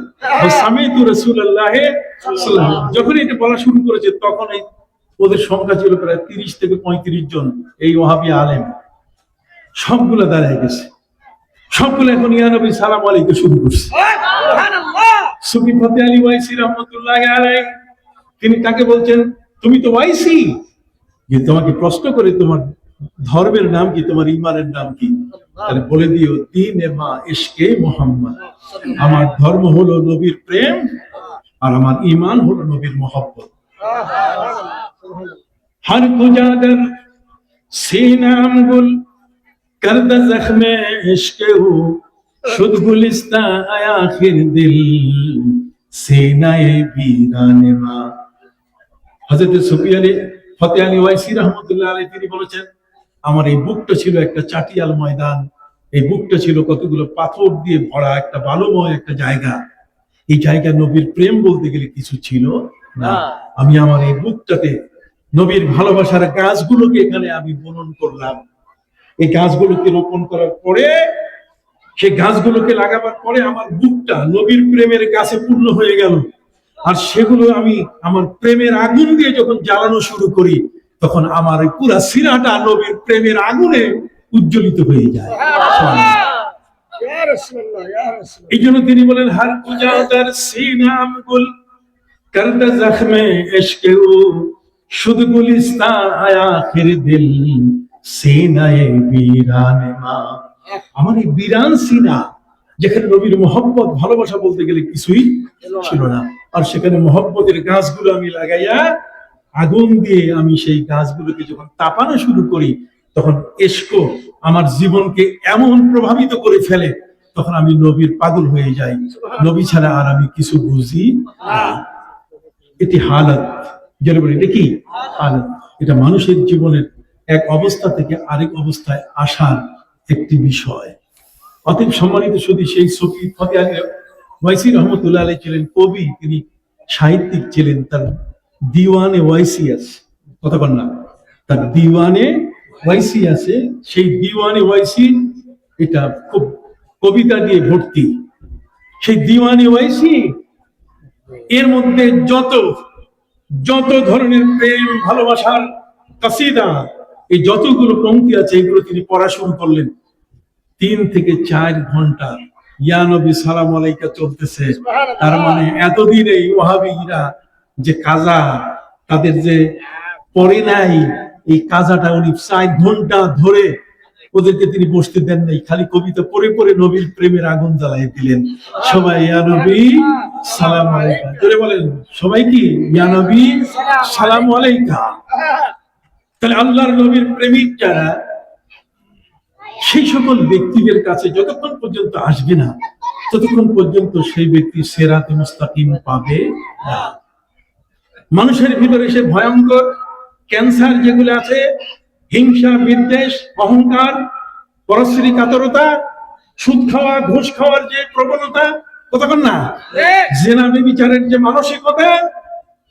সামিতু রাসূলুল্লাহ সাল্লাল্লাহু। যখন এটা বলা শুরু করেছে, তখন এই ওদের সংখ্যা ছিল প্রায় ৩০ থেকে ৩৫ জন। এই ওয়াহাবি আলেম সবগুলো দাঁড়ায় গেছে, সবগুলো এখন ইয়া নবী সালাম আলাইকে শুরু করছে। সুফি ফতে আলী ওয়াইসি রহমতুল্লাহ আলাইহি তিনি তাকে বলছেন, তুমি তো ওয়াইসি, যে তোমাকে প্রশ্ন করে তোমার ধর্মের নাম কি, তোমার ঈমানের নাম কি? তাহলে বলে দিও, দ্বীনে মা ইশকে মুহাম্মদ, আমার ধর্ম হলো নবীর প্রেম, আর আমার ঈমান হলো নবীর মহব্বত। হর কুজাদার সিনাম গুল করদ জখমে ইশকে হু শুদ গুলিস্তা আখির দিল সিনায়ে বীরানে মা। হযরত সুফি আলী ফতে আলী ওয়াইসি রাহমাতুল্লাহ আলাইহি তিনি বলেছেন, আমার এই বুকটা ছিল একটা চাটিয়াল ময়দান, এই বুকটা ছিল কতগুলো পাথর দিয়ে ভরা একটা বালুময় একটা জায়গা। এই জায়গা নবীর প্রেম বলতে গেলে কিছু ছিল না। আমি আমার এই বুকটাতে নবীর ভালোবাসার গাছগুলোকে এখানে আমি বনন করলাম। এই গাছগুলোকে রোপণ করার পরে, সেই গাছগুলোকে লাগাবার পরে আমার বুকটা নবীর প্রেমের গাছে পূর্ণ হয়ে গেল। আর সেগুলো আমি আমার প্রেমের আগুন দিয়ে যখন জ্বালানো শুরু করি, তখন আমার পুরা সিনাটা নবীর প্রেমের আগুনে উজ্জ্বলিত হয়ে যায়। এই জন্য তিনি বলেন হার উজাদার সিনাম গুল করদা জখমে ইশকে ও শুধু গুলিস্তা আখির দিল সিনায়ে বীরানে মা। আমার এই বীরান সিনা, যেখানে নবীর মোহব্বত ভালোবাসা বলতে গেলে কিছুই ছিল না, আর সেখানে মোহব্বতের গাছগুলো আমি লাগাইয়া আগুন দিয়ে আমি সেই গাছগুলোকে যখন তাপানো শুরু করি, তখন ইশক আমার জীবনকে এমন প্রভাবিত করে ফেলে, তখন আমি নবীর পাগল হয়ে যাই। নবী ছাড়া আর আমি কিছু বুঝি না। এটি হালত, যেটা বলি এটা কি হালত। এটা মানুষের জীবনের এক অবস্থা থেকে আরেক অবস্থায় আসার একটি বিষয়। অতএব সম্মানিত শুধু সেই সফি ফতে আলী ওয়াইসি রহমতুল্লাহ আলাইহি ছিলেন কবি, তিনি সাহিত্যিক ছিলেন। তার দিওয়ানে ওয়াইসি আছে, কথা বল না, তার দিওয়ানে ওয়াইসি আছে। সেই দিওয়ানে ওয়াইসি এটা খুব কবিতা দিয়ে ভর্তি। সেই দিওয়ানে ওয়াইসি এর মধ্যে যত যত ধরনের প্রেম ভালোবাসার কাসিদা, এই যতগুলো পংক্তি আছে এগুলো তিনি পড়া শুরু করলেন। 3 থেকে 4 ঘন্টা ইয়া নবী সালাম আলাইকা চলতেছে। তার মানে এতদিন এই ওয়াহাবিরা যে কাজা তাদের যে পড়ে নাই, এই কাজাটা উনি 4 ঘন্টা ধরে ওদেরকে তিনি বসতে দেন নাই, খালি কবিতা পড়ে পড়ে নবীর প্রেমের আগুন জ্বালাই দিলেন। সবাই ইয়া নবী সালাম আলাইকা জোরে বলেন, সবাই কি ইয়া নবী সালাম আলাইকা। তাহলে আল্লাহর নবীর প্রেমিক যারা, সেই সকল ব্যক্তিদের কাছে যতক্ষণ পর্যন্ত আসবে না, ততক্ষণ পর্যন্ত সেই ব্যক্তি সিরাতে মুস্তাকিম পাবে না। মানুষের ভিতরে সে ভয়ঙ্কর ক্যান্সার যেগুলো আছে, হিংসা, বিদ্বেষ, অহংকার, পরশ্রী কাতরতা, সুদ খাওয়া, ঘুষ খাওয়ার যে প্রবণতা, কতক্ষণ না জেনা বিচারের যে মানসিকতা,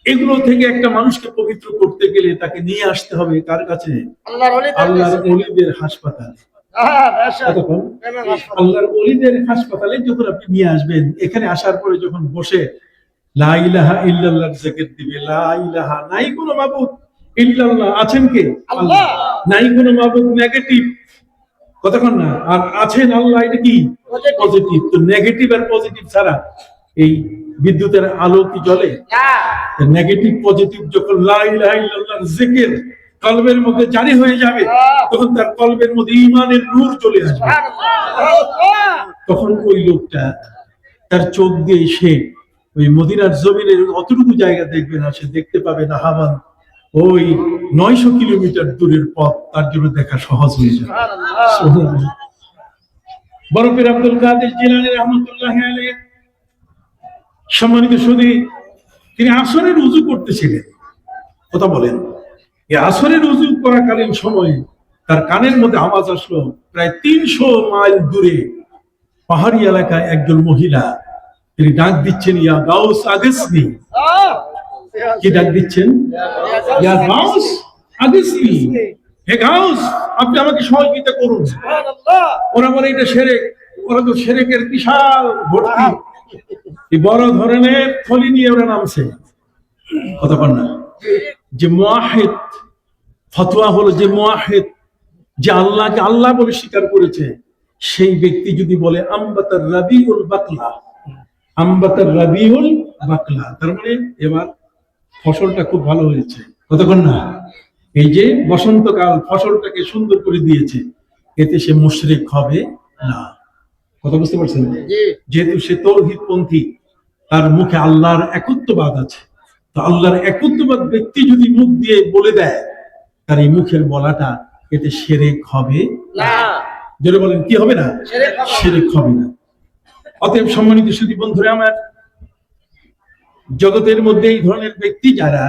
এগুলো থেকে একটা মানুষকে পবিত্র করতে গেলে তাকে নিয়ে আসতে হবে কার কাছে? আল্লাহর ওলিদের হাসপাতালে। আল্লাহর ওলিদের হাসপাতালে যখন আপনি নিয়ে আসবেন, এখানে আসার পরে যখন বসে লা ইলাহা ইল্লাল্লাহর জিকির দিবে, লা ইলাহা, নাই কোনো মাবুদ ইল্লাল্লাহ, আছেন কে? আল্লাহ। নাই কোনো মাবুদ, নেগেটিভ, কতক্ষণ না, আর আছেন আল্লাহ, এটা কি পজিটিভ। তো নেগেটিভ আর পজিটিভ ছাড়া এই বিদ্যুতের আলো কি জ্বলে? নেগেটিভ পজিটিভ যখন লা ইলাহা ইল্লাল্লাহর জিকির কলবের মধ্যে জারি হয়ে যাবে, তখন তার কলবের মধ্যে ঈমানের নূর চলে আসবে। তখন ওই লোকটা তার চোখ দিয়ে সে ওই মদিনার জমিনের অতটুকু জায়গা দেখবে না, সে দেখতে পাবে না হামান ওই 900 কিলোমিটার দূরের পথ তার জন্য দেখা সহজ হয়ে যাবে। বরফের আব্দুল কাদের জিলানী রাহমাতুল্লাহি আলাইহি, সম্মানিত সুধী, তিনি আসরের উযু করতেছিলেন, কথা বলেন, এই আসরের উযু করাকালীন সময়ে তার কানের মধ্যে আওয়াজ আসলো প্রায় 300 মাইল দূরে পাহাড়ি এলাকায় একজন মহিলা, তিনি ডাক দিচ্ছেন, ইয়া গাউস আগিসনি। কি ডাক দিচ্ছেন? ইয়া গাউস আগিসনি, হে গাউস আপনি আমাকে সহযোগিতা করুন। ওরা বলে এটা শিরক, ওরা তো শিরকের বিশাল ভর্তি, এই বড় ধরনের থলি নিয়ে ওরা নামছে, কথা বল না। যে মুয়াহিদ, ফতোয়া হলো যে মুয়াহিদ, যে আল্লাহকে আল্লাহ বলে স্বীকার করেছে, সেই ব্যক্তি যদি বলে আম্বাতার রাবিউল বাকলা, আম্বাতার রাবিউল বাকলা, তার মানে এবার ফসলটা খুব ভালো হয়েছে, কতক্ষণ না, এই যে বসন্তকাল ফসলটাকে সুন্দর করে দিয়েছে, এতে সে মুশরিক হবে না। কথা বুঝতে পারছেন? যেহেতু সে তাওহীদ পন্থী, তার মুখে আল্লাহর একত্ববাদ আছে, তো আল্লাহর একত্ববাদ ব্যক্তি যদি মুখ দিয়ে বলে দেয়, তার এই মুখের বলাটা এতে শিরক হবে না। যেটা বলেন কি হবে না? শিরক হবে না। অতএব সম্মানিত সুধী বন্ধুরা আমার, জগতের মধ্যে এই ধরনের ব্যক্তি যারা,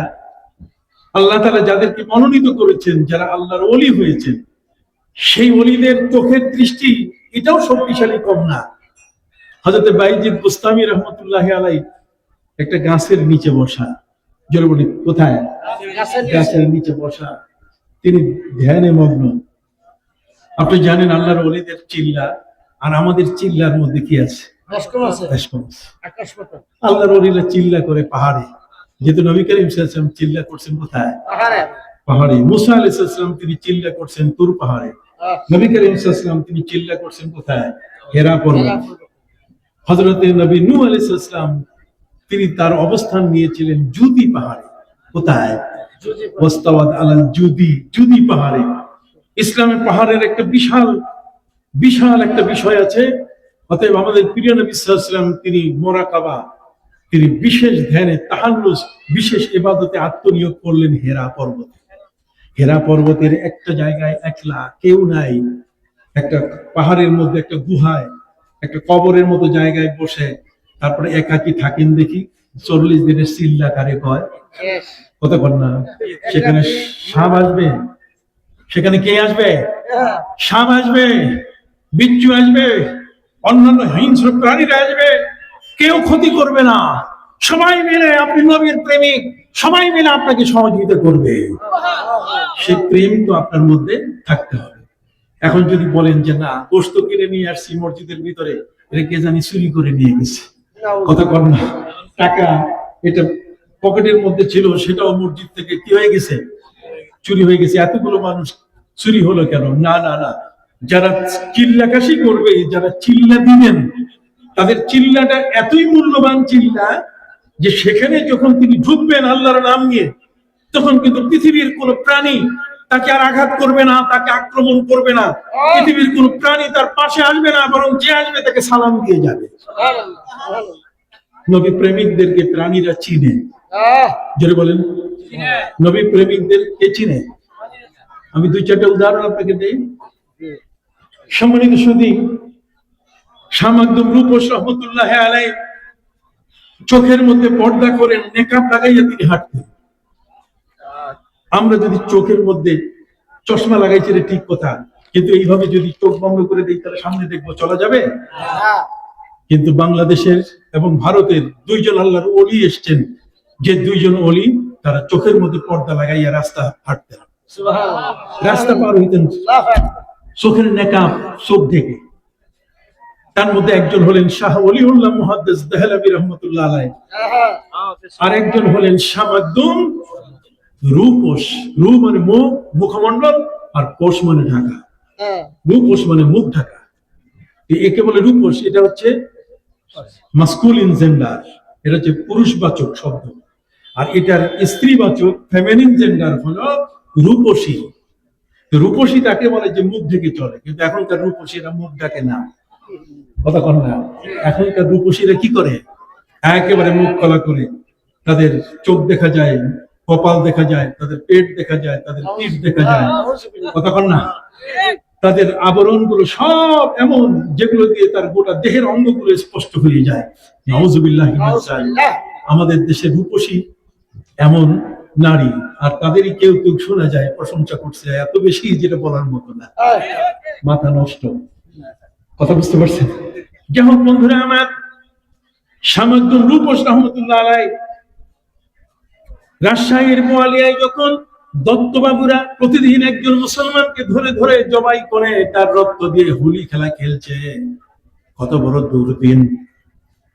আল্লাহ তাআলা যাদেরকে মনোনীত করেছেন, যারা আল্লাহর ওলি হয়েছেন, সেই ওলিদের চোখের দৃষ্টি এটাও শক্তিশালী কম না। হযরত বাইজিদ বুস্তামি রাহমাতুল্লাহি আলাইহি একটা গাছের নিচে বসা, জোরে বলি কোথায়? গাছের নিচে বসা, তিনি ধ্যানে মগ্ন। আপনি জানেন আল্লাহর ওলিদের চিল্লা আর আমাদের চিল্লার মধ্যে কি আছে? আল্লাহর ওলিরা চিল্লা করে পাহাড়ে, যেহেতু নবী করিম সাল্লাল্লাহু আলাইহি ওয়াসাল্লাম চিল্লা করছেন কোথায়? পাহাড়ে। মুসা আলাইহিস সালাম তিনি চিল্লা করছেন তুর পাহাড়ে। নবী করিম সাল্লাল্লাহু আলাইহি ওয়াসাল্লাম তিনি চিল্লা করছেন কোথায়? হেরা পর্বত। হযরত নবী নূহ আলাইহিস সালাম তিনি তার অবস্থান নিয়েছিলেন জুদি পাহাড়ে। কোথায়? ওয়াস্তাওয়াত আলাল জুদি, জুদি পাহাড়ে। ইসলামের পাহাড়ের একটা বিশাল বিশাল একটা বিষয় আছে। অতএব আমাদের প্রিয় নবী সাল্লাল্লাহু আলাইহি ওয়াসাল্লাম তিনি মুরাকাবা, তিনি বিশেষ ধ্যানে তাহাল্লুস, বিশেষ ইবাদতে আত্মনিয়োগ করলেন হেরা পর্বতে। হেরা পর্বতের একটা জায়গায় একলা, কেউ নাই, একটা পাহাড়ের মধ্যে একটা গুহায়, একটা কবরের মতো জায়গায় বসে তারপরে একাকী থাকেন। দেখি 40 দিনের সিল্লা কারে কয়, কতক্ষণ না? সেখানে সাপ আসবে, সেখানে কে আসবে? সাপ আসবে, বিচ্ছু আসবে, অন্যান্য হিংস্র প্রাণীরা আসবে, কেউ ক্ষতি করবে না। সবাই মিলে, আপনি নবীর প্রেমিক, সবাই মিলে আপনাকে সহযোগিতা করবে। সেই প্রেম তো আপনার মধ্যে থাকতে হবে। এখন যদি বলেন যে না, গোশত কিনে নিয়ে আসছি মসজিদের ভিতরে, এটা কে জানি চুরি করে নিয়ে গেছে, কথা কর না, টাকা এটা পকেটের মধ্যে ছিল, সেটাও মসজিদ থেকে কি হয়ে গেছে? চুরি হয়ে গেছে। এতগুলো মানুষ চুরি হলো কেন? না না না, যারা চিল্লাকাশি করবে, যারা চিল্লা দিবেন, তাদের চিল্লাটা এতই মূল্যবান চিল্লা যে সেখানে যখন তিনি ঢুকবেন আল্লাহর নাম নিয়ে, তখন কিন্তু পৃথিবীর কোন প্রাণী তাকে আর আঘাত করবে না, তাকে আক্রমণ করবে না, পৃথিবীর কোন প্রাণী তার পাশে আসবে না, বরং যে আসবে তাকে সালাম দিয়ে যাবে। নবী প্রেমিকদেরকে প্রাণীরা চিনে, জোরে বলেন, নবী প্রেমিকদের কে চিনে? আমি 2-4টা উদাহরণ আপনাকে দেই। সম্মানিত সুধী, শাহ মাকদুম রূপস রহমতুল্লাহ আলাইহি চোখের মধ্যে পর্দা করে নেকাব লাগাইয়া তিনি হাঁটতেন। আমরা যদি চোখের মধ্যে চশমা লাগাইছি রে ঠিক কথা, কিন্তু এইভাবে যদি চোখ বন্ধ করে দিই তাহলে সামনে দেখবো, চলা যাবে? কিন্তু বাংলাদেশের এবং ভারতের 2 জন আল্লাহর ওলি এসছেন, যে 2 জন ওলি তারা চোখের মধ্যে পর্দা লাগাইয়া রাস্তা হাঁটতেন, রাস্তা পার হইতেন চোখের নেকাব, চোখ ঢেকে। তার মধ্যে একজন হলেন শাহ ওলিউল্লাহ মুহাদ্দিস দেহলভী রহমাতুল্লাহ আলাইহি, আর একজন হলেন শাহ মাকদুম রূপস। রূপ মানে মুখ, মুখমণ্ডল, আর পোষ মানে ঢাকা। রূপস মানে মুখ ঢাকা, একে বলে রূপস। এটা হচ্ছে মাসকুলিন জেন্ডার, এটা হচ্ছে পুরুষবাচক শব্দ। আর এটার স্ত্রীবাচক ফেমিনিন জেন্ডার হলো রূপসী। রূপসী তাকে বলে যে মুখ ঢেকে চলে, কিন্তু এখনকার রূপসীরা মুখ ঢাকে না, কথা কন না। এখনকার রূপসীরা কি করে? একেবারে মুখ কলা করে, তাদের চোখ দেখা যায়, কপাল দেখা যায়, তাদের পেট দেখা যায়, তাদের পিঠ দেখা যায়, কথা কন না। তাদের আবরণ গুলো সব এমন যেগুলো দিয়ে তার গোটা দেহের অঙ্গগুলো স্পষ্ট হয়ে যায়। নাউজুবিল্লাহি মিন যালিক। আমাদের দেশের রূপসী এমন নারী, আর তাদেরই কেউ কেউ শোনা যায় প্রশংসা করছে এত বেশি যেটা বলার মতো না, মাথা নষ্ট। কথা বুঝতে পারছেন? যাই হোক বন্ধুরা আমার, শাহ মাকদুম রূপস রহমতুল্লাহ আলাইহি রাজশাহীর বোয়ালিয়ায় যখন দত্তবাবুরা প্রতিদিন একজন মুসলমানকে ধরে ধরে জবাই করে তার রক্ত দিয়ে হোলি খেলা খেলছে, কত বড় দুর্দিন।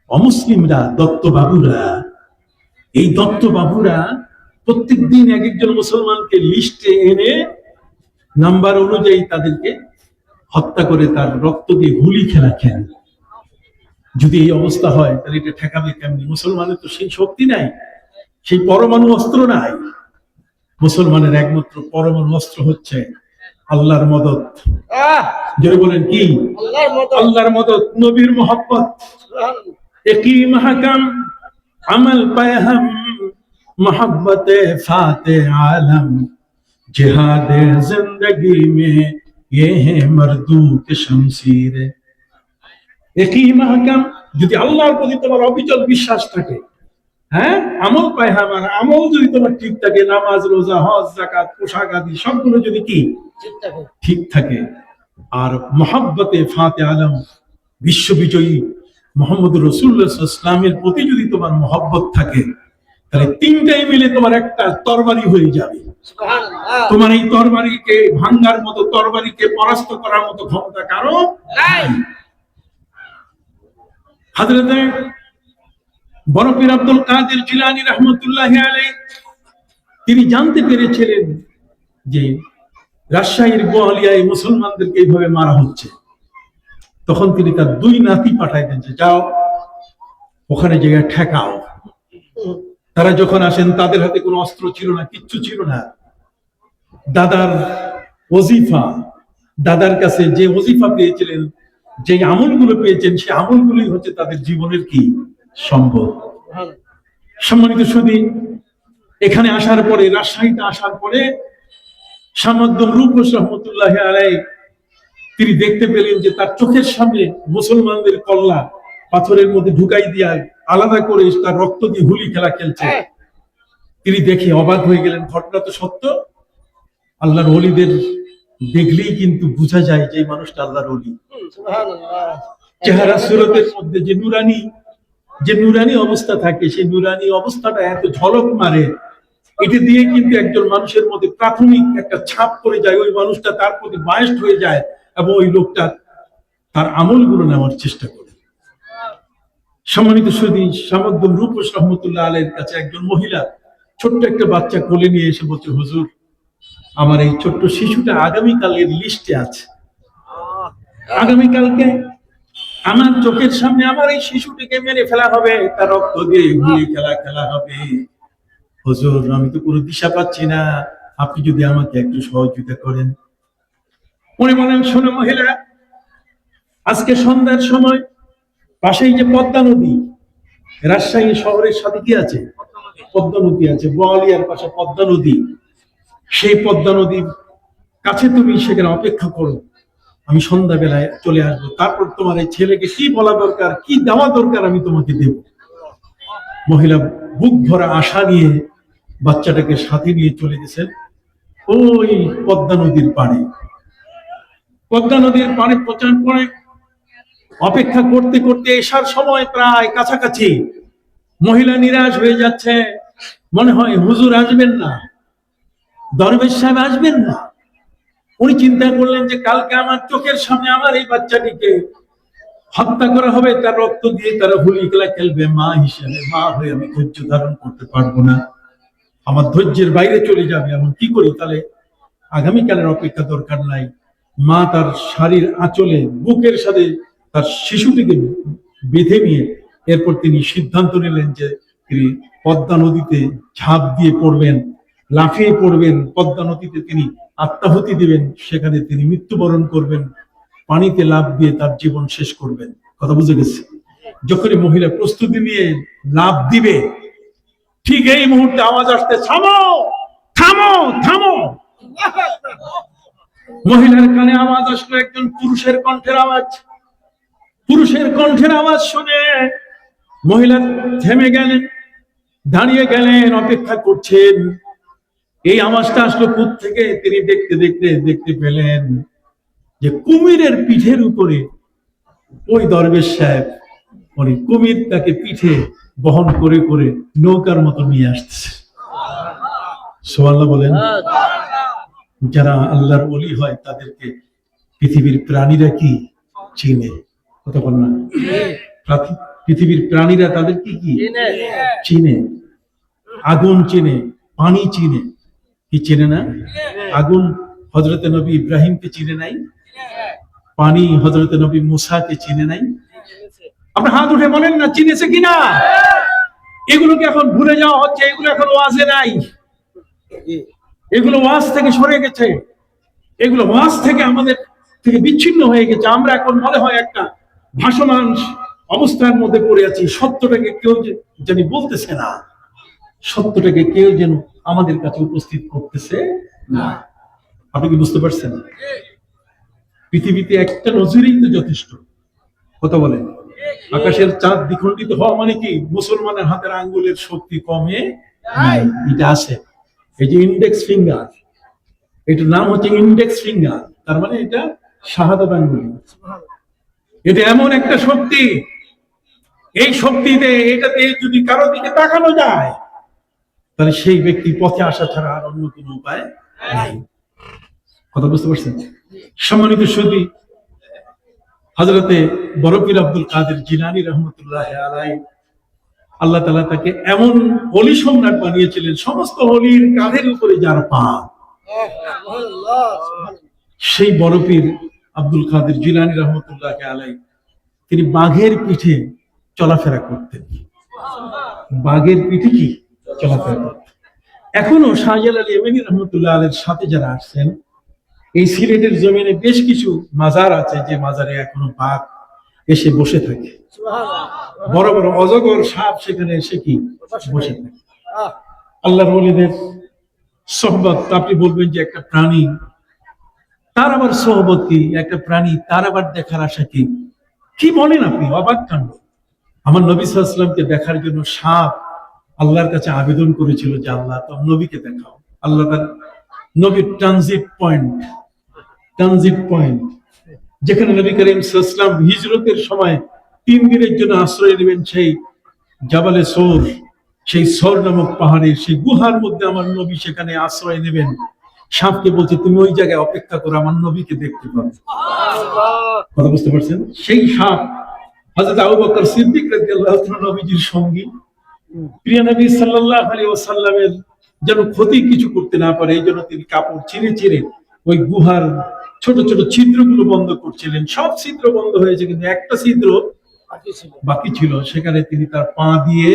অমুসলিমরা, দত্তবাবুরা, এই দত্তবাবুরা প্রত্যেক দিন এক একজন মুসলমানকে লিস্টে এনে নাম্বার অনুযায়ী তাদেরকে হত্যা করে তার রক্ত দিয়ে হোলি খেলা খেলে। যদি এই অবস্থা হয় তাহলে এটা ঠেকাবে কেমনি? মুসলমানের তো সেই শক্তি নাই, সেই পরমাণু অস্ত্র নাই। মুসলমানের একমাত্র পরমাণু অস্ত্র হচ্ছে আল্লাহর মদদ। যারা বলেন কি? আল্লাহর মদদ, নবীর মোহাব্বত। একই মাহকাম আমল পায়হাম মোহাব্বতে ফাতে আলম জিহাদে জিंदगी में ये है मरदूत शमशीर। একই মাহকাম, যদি আল্লাহর প্রতি তোমার অবিচল বিশ্বাস থাকে, হ্যাঁ, আমল পায়হাম, আর আমল যদি তোমার ঠিক থাকে, নামাজ, রোজা, হজ, যাকাত, পোশাক আদি সবগুলো যদি কি ঠিক থাকে, আর মোহাব্বতে ফাতে আলম, বিশ্ববিজয়ী মুহাম্মদ রাসূলুল্লাহ সাল্লাল্লাহু আলাইহি ওয়াসাল্লামের প্রতি যদি তোমার মোহাব্বত থাকে, তাহলে তিনটাই মিলে তোমার একটা তরবারি হয়ে যাবে। তোমার এই তরবারিকে ভাঙ্গার মতো, তরবারিকে পরাস্ত করার মতো ক্ষমতা কারো নাই। হযরতে বড় পীর আব্দুল কাদের জিলানী রাহমাতুল্লাহি আলাইহি তিনি জানতে পেরেছিলেন যে রাজশাহীর বোয়ালিয়ায় মুসলমানদেরকে এইভাবে মারা হচ্ছে। তখন তিনি তার দুই নাতি পাঠাইতেন যে যাও ওখানে জায়গায় ঠেকাও। তারা যখন আসেন তাদের হাতে কোনো অস্ত্র ছিল না, কিচ্ছু ছিল না। দাদার ওজিফা, দাদার কাছে যে ওজিফা পেয়েছিলেন, যে আমলগুলো পেয়েছেন, সে আমলগুলোই হচ্ছে তাদের জীবনের কি সম্পদ। সম্মানিত সুধী, এখানে আসার পরে, রাজশাহীতে আসার পরে শামাদ্দুল রূপস রহমতুল্লাহ আলাইহি তিনি দেখতে পেলেন যে তার চোখের সামনে মুসলমানদের কল্লা পাথরের মধ্যে ঢুকাই দিয়া আলাদা করে তার রক্ত দিয়ে হুলি খেলা খেলছে। তিনি দেখে অবাক হয়ে গেলেন। ঘটনা তো সত্য, আল্লাহর ওলিদের দেখলেই কিন্তু বোঝা যায় যে মানুষটা আল্লাহর ওলি। চেহারা সুরতের মধ্যে যে নুরানি অবস্থা থাকে, সেই নুরানি অবস্থাটা এত ঝলক মারে, এটা দিয়ে কিন্তু একজন মানুষের মধ্যে প্রাথমিক একটা ছাপ পড়ে যায়। ওই মানুষটা তার প্রতি বায়াস্ট হয়ে যায় এবং ওই লোকটা তার আমলগুলো নেওয়ার চেষ্টা করে। সম্মানিত সুধী, শামাদ্দুল রূপস রহমতুল্লাহ আলাইহির কাছে একজন মহিলা ছোট্ট একটা বাচ্চা কোলে নিয়ে এসে বলছে, হুজুর, আমার এই ছোট্ট শিশুটা আগামীকালের লিস্টে আছে। আগামীকালকে আমার চোখের সামনে আমার এই শিশুটিকে মেরে ফেলা হবে, তার রক্ত দিয়ে গুলি খেলা হবে। হুজুর, আমি তো কোনো দিশা পাচ্ছি না, আপনি যদি আমাকে একটু সহযোগিতা করেন। উনি বলেন, শোনো মহিলা, আজকে সন্ধ্যার সময় পাশেই যে পদ্মা নদী, রাজশাহী শহরের সাথে কি আছে? পদ্মা নদী আছে। বোয়ালিয়ার পাশে পদ্মা নদী। সেই পদ্মা নদীর কাছে তুমি সেখানে অপেক্ষা করো, আমি সন্ধ্যাবেলায় চলে আসবো। তারপর তোমার এই ছেলেকে কি বলা দরকার, কি দেওয়া দরকার, আমি তোমাকে দেব। মহিলা বুক ভরা আশা নিয়ে বাচ্চাটাকে সাথে নিয়ে চলে গেছেন ওই পদ্মা নদীর পাড়ে। পদ্মা নদীর পাড়ে পৌঁছানোর পরে অপেক্ষা করতে করতে এসার সময় প্রায় কাছাকাছি, মহিলা নিরাশ হয়ে যাচ্ছে। মনে হয় হুজুর আসবেন না, দরবেশ সাহেব আসবেন না। উনি চিন্তা করলেন যে কালকে আমার চোখের সামনে আমার এই বাচ্চাটিকে হত্যা করা হবে, তার রক্ত দিয়ে তারা হুলি খেলা খেলবে। মা হিসেবে, মা হয়ে আমি ধৈর্য ধারণ করতে পারবো না, আমার ধৈর্যের বাইরে চলে যাবে। এমন কি করি? তাহলে আগামীকালের অপেক্ষা দরকার নাই। মা তার শাড়ির আঁচলে বুকের সাথে তার শিশুটিকে বেঁধে নিয়ে এরপর তিনি সিদ্ধান্ত নিলেন যে তিনি পদ্মা নদীতে ঝাঁপ দিয়ে পড়বেন, লাফিয়ে পড়বেন। পদ্মা নদীতে তিনি আত্মাহুতি দিবেন, সেখানে তিনি মৃত্যুবরণ করবেন, পানিতে লাফ দিয়ে তার জীবন শেষ করবেন। কথা বুঝে গেছে? যখনই মহিলা প্রস্তুতি নিয়ে লাফ দিবে, ঠিক এই মুহূর্তে আওয়াজ আসতে, থামো থামো থামো। মহিলার কানে আওয়াজ আসলো, একজন পুরুষের কণ্ঠের আওয়াজ। পুরুষের কণ্ঠের আওয়াজ শুনে মহিলা থেমে গেলেন, দাঁড়িয়ে গেলেন, অপেক্ষা করছেন এই আওয়াজটা আসলো কোত্থেকে। তিনি দেখতে পেলেন যে কুমিরের পিঠের উপরে ওই দরবেশ সাহেব, উনি কুমির তাকে পিঠে বহন করে করে নৌকার মতো নিয়ে আসতেছে। সুবহানাল্লাহ বলেন। যারা আল্লাহর ওলি হয় তাদেরকে পৃথিবীর প্রাণীরা কি চিনে? কথা বল না? পৃথিবীর প্রাণীরা তাদেরকে কি চিনে? আগুন চিনে, পানি চিনে, কি চিনে না? আগুন হযরতে নবী ইব্রাহিমকে চিনে নাই, পানি হযরতে নবী মুসাকে চিনে নাই। আপনি হাত উঠে বলেন না চিনেছে কিনা? এগুলোকে এখন ভুলে যাওয়া হচ্ছে, এগুলো এখন ওয়াজে নাই, এগুলো ওয়াজ থেকে সরে গেছে, এগুলো ওয়াজ থেকে আমাদের থেকে বিচ্ছিন্ন হয়ে গেছে। আমরা এখন মনে হয় একটা ভাসমান অবস্থার মধ্যে পড়ে আছি। সত্যটাকে কেউ জানি বলতেছে না, সত্যটাকে কেউ যেন আমাদের কাছে উপস্থিত করতেছে না। আপনি কি বুঝতে পারছেন? পৃথিবীতে একটা নজরেই তো যথেষ্ট। কথা বলেন। আকাশের চাঁদ দ্বিখণ্ডিত হওয়া মানে কি মুসলমানের হাতের আঙ্গুলের শক্তি কমে নাই, এটা আছে। এই যে ইন্ডেক্স ফিঙ্গার, এটার নাম হচ্ছে ইন্ডেক্স ফিঙ্গার, তার মানে এটা শাহাদাত আঙ্গুল। এটা এমন একটা শক্তি, এই শক্তিতে এটাতে যদি কারো দিকে তাকানো যায় তাহলে সেই ব্যক্তি পথে আসা ছাড়া আর অন্য কোনো উপায় নাই। কথা বুঝতে পারছেন? সম্মানিত সুধী, হযরতে বড় পীর আব্দুল কাদের জিলানী রহমতুল্লাহ আলাইহি, আল্লাহ তাআলা তাকে এমন ওলি সম্রাট বানিয়েছিলেন, সমস্ত ওলির কাঁধের উপরে যার পা, সেই বড় পীর আব্দুল কাদের জিলানী রহমতুল্লাহ আলাই, তিনি বাঘের পিঠে চলাফেরা করতেন। বাঘের পিঠে কি চলাফেরা করতেন। এখনো শাহজালাল ইয়েমেনি রহমতুল্লাহ আলাইহির সাথে যারা আসছেন, এই সিলেটের জমিনে বেশ কিছু মাজার আছে যে মাজারে এখনো বাঘ এসে বসে থাকে, বড় বড় অজগর সাপ সেখানে এসে কি বসে থাকে। আল্লাহর ওলিদের সোহবত, আপনি বলবেন যে একটা প্রাণী তার আবার সোহবত কি, একটা প্রাণী তার আবার দেখার আশা কি, কি বলেন আপনি, অবাক কাণ্ড। আমার নবী সাল্লাল্লাহু আলাইহি ওয়াসাল্লামকে দেখার জন্য সাপ আল্লাহর কাছে আবেদন করেছিল যে আল্লাহ তো নবীকে দেখাও। আল্লাহ তার নবীর ট্রানজিট পয়েন্ট যেখানে নবী করিম সাল্লাল্লাহু আলাইহি ওয়াসাল্লাম হিজরতের সময় 3 দিনের জন্য আশ্রয় নেবেন সেই জাবালে সৌর, সেই সৌর নামক পাহাড়ের সেই গুহার মধ্যে আমার নবী সেখানে আশ্রয় নেবেন। সাপকে বলছে তুমি ওই জায়গায় অপেক্ষা করো, আমার নবীকে দেখতে পাবে। কথা বুঝতে পারছেন? সেই সাপ হযরত আবু বকর সিদ্দিক রাদিয়াল্লাহু তাআলা নবীজির সঙ্গী, প্রিয় নবী সাল্লাল্লাহু আলাইহি ওয়াসাল্লামের যেন ক্ষতি কিছু করতে না পারে এই জন্য তিনি কাপড় ছিঁড়ে ছিঁড়ে ওই গুহার ছোট ছোট ছিদ্রগুলো বন্ধ করছিলেন। সব ছিদ্র বন্ধ হয়েছে কিন্তু একটা ছিদ্র বাকি ছিল, সেখানে তিনি তার পা দিয়ে